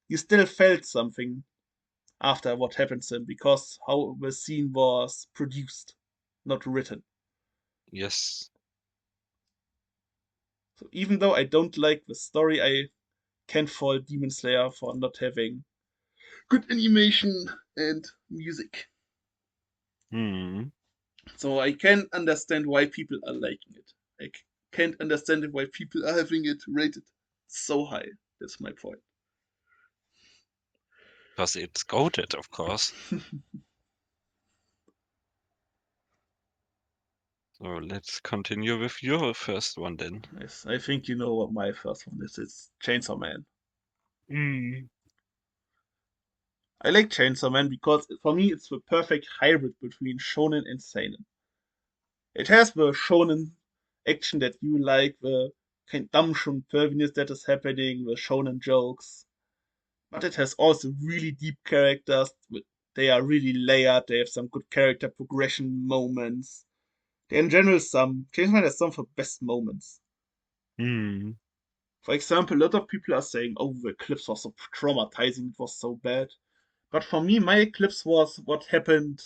S1: you still felt something. after what happened to him because how the scene was produced, not written.
S2: Yes.
S1: So even though I don't like the story, I can't fault Demon Slayer for not having good animation and music.
S2: Hmm.
S1: So I can understand why people are liking it. I can't understand why people are having it rated so high. That's my point.
S2: Because it's goated, of course. So let's continue with your first one then.
S1: Yes, I think you know what my first one is. It's Chainsaw Man.
S2: Hmm.
S1: I like Chainsaw Man because for me it's the perfect hybrid between shonen and seinen. It has the shonen action that you like, the kind of dumb shonen perviness that is happening, the shonen jokes, but it has also really deep characters. They are really layered. They have some good character progression moments. They in general some Chainsaw Man has some of the best moments.
S2: Hmm.
S1: For example, a lot of people are saying, "Oh, the clips was so traumatizing. It was so bad." But for me, my eclipse was what happened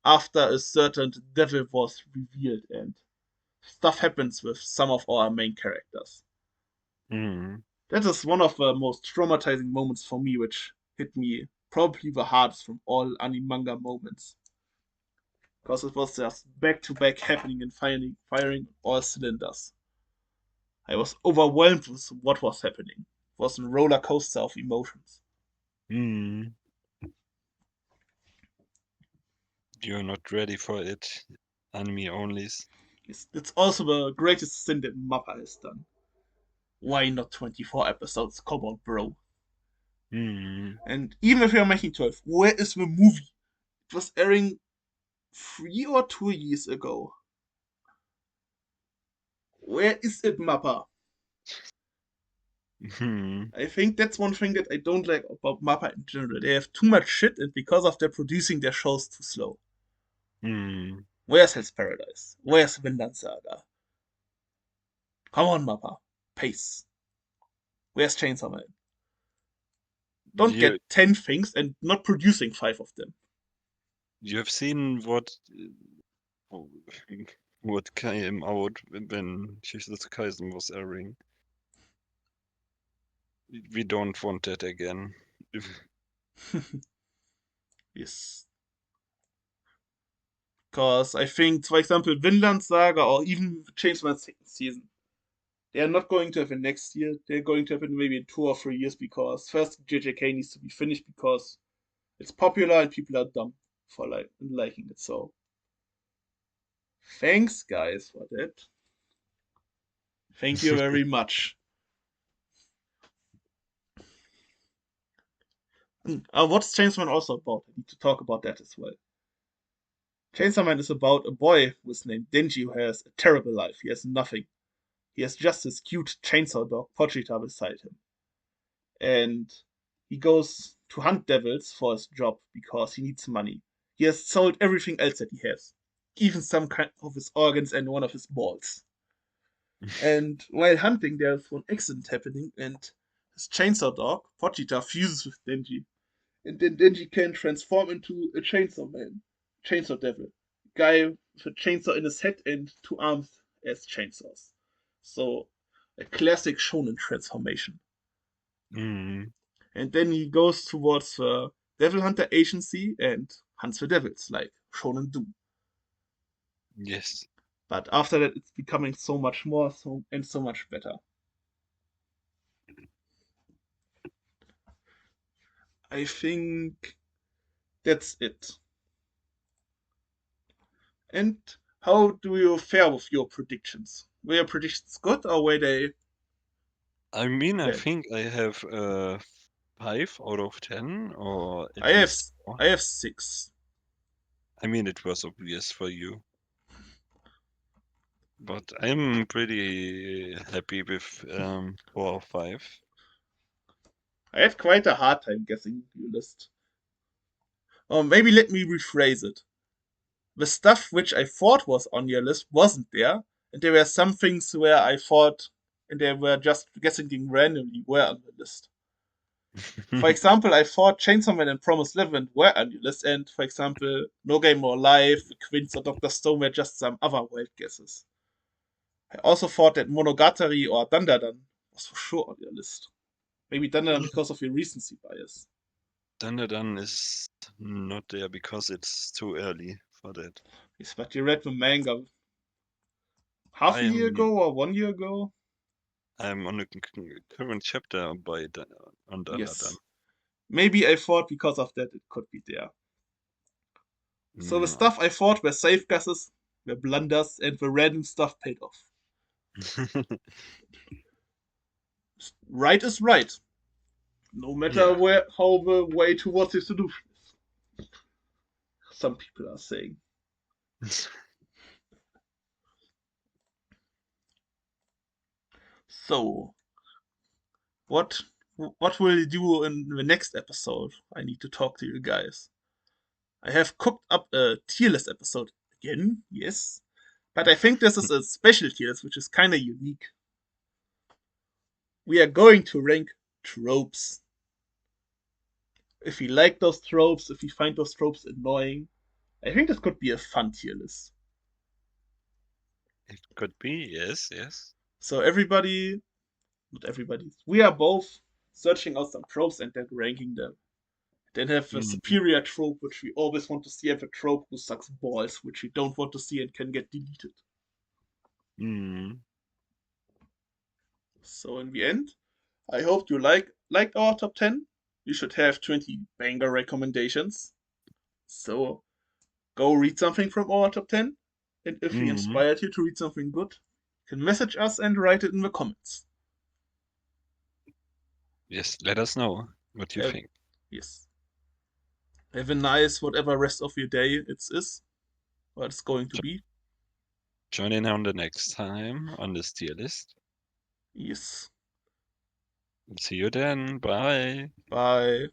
S1: after a certain devil was revealed and stuff happens with some of our main characters.
S2: Hmm.
S1: That is one of the most traumatizing moments for me, which hit me probably the hardest from all anime manga moments. Because it was just back to back happening and firing all cylinders. I was overwhelmed with what was happening. It was a roller coaster of emotions.
S2: Hmm. You're not ready for it. Anime onlys.
S1: It's also the greatest sin that Mappa has done. Why not 24 episodes? Come on, bro.
S2: Hmm.
S1: And even if you're making 12, where is the movie? It was airing 3 or 2 years ago. Where is it, Mappa?
S2: Hmm.
S1: I think that's one thing that I don't like about Mappa in general. They have too much shit, and because of that, producing their shows too slow.
S2: Hmm.
S1: Where's Hell's Paradise? Where's Vinland Saga? Come on, Mappa. Pace. Where's Chainsaw Man? Don't
S2: You
S1: get 10 things and not producing 5 of them.
S2: you have seen what came out when Jujutsu Kaisen was airing. We don't want that again.
S1: Yes. Because I think, for example, Vinland Saga or even Chainsaw Man second season, they are not going to have it next year. They're going to have it maybe in 2 or 3 years because first JJK needs to be finished because it's popular and people are dumb for liking it. So thanks, guys, for that. Thank you very much. What's Chainsaw Man also about? I need to talk about that as well. Chainsaw Man is about a boy who's named Denji who has a terrible life. He has nothing. He has just his cute chainsaw dog, Pochita, beside him. And he goes to hunt devils for his job because he needs money. He has sold everything else that he has, even some kind of his organs and one of his balls. And while hunting, there's one accident happening, and his chainsaw dog, Pochita, fuses with Denji. And then Denji can transform into a chainsaw man, chainsaw devil. Guy with a chainsaw in his head and 2 arms as chainsaws. So, a classic shonen transformation.
S2: Hmm.
S1: And then he goes towards the Devil Hunter Agency and hunts the devils, like shonen do.
S2: Yes.
S1: But after that, it's becoming so much more and so much better. I think that's it. And how do you fare with your predictions? Were your predictions good or were they
S2: I mean, I
S1: bad?
S2: think I have 5 out of 10, or
S1: I
S2: at
S1: have
S2: least more.
S1: I have 6.
S2: I mean, it was obvious for you, but I'm pretty happy with 4 or 5.
S1: I had quite a hard time guessing your list. Or maybe let me rephrase it. The stuff which I thought was on your list wasn't there, and there were some things where I thought and they were just guessing randomly were on the list. For example, I thought Chainsaw Man and Promised Neverland were on your list, and for example, No Game More Life, Quince, or Dr. Stone were just some other wild guesses. I also thought that Monogatari or Dandadan was for sure on your list. Maybe Dandadan because of your recency bias.
S2: Dandadan is not there because it's too early for that.
S1: Yes, but you read the manga half
S2: I
S1: a year
S2: am
S1: ago or 1 year ago?
S2: I'm on the current chapter on Dandadan.
S1: Yes. Maybe I thought because of that it could be there. So the
S2: No.
S1: stuff I thought were safe guesses, were blunders, and the random stuff paid off. Right is right, no matter
S2: Yeah.
S1: where how the way towards the solution is. Some people are saying. So, what what will you do in the next episode? I need to talk to you guys. I have cooked up a tier list episode again, yes, but I think this is a special tier list which is kind of unique. We are going to rank tropes. If we like those tropes, if we find those tropes annoying, I think this could be a fun tier list.
S2: It could be, yes, yes.
S1: So everybody, not everybody, we are both searching out some tropes and then ranking them. Then have a
S2: Mm,
S1: superior trope which we always want to see, and a trope who sucks balls, which we don't want to see and can get deleted.
S2: mm,
S1: So in the end, I hope you liked our top 10. You should have 20 banger recommendations. So go read something from our top 10. And if we
S2: mm.
S1: inspired you to read something good, you can message us and write it in the comments.
S2: Yes, let us know what you
S1: Have,
S2: think.
S1: yes. Have a nice whatever rest of your day it is, what it's going to
S2: Jo-
S1: be.
S2: Join in on the next time on this tier list.
S1: Yes.
S2: See you then. Bye.
S1: Bye.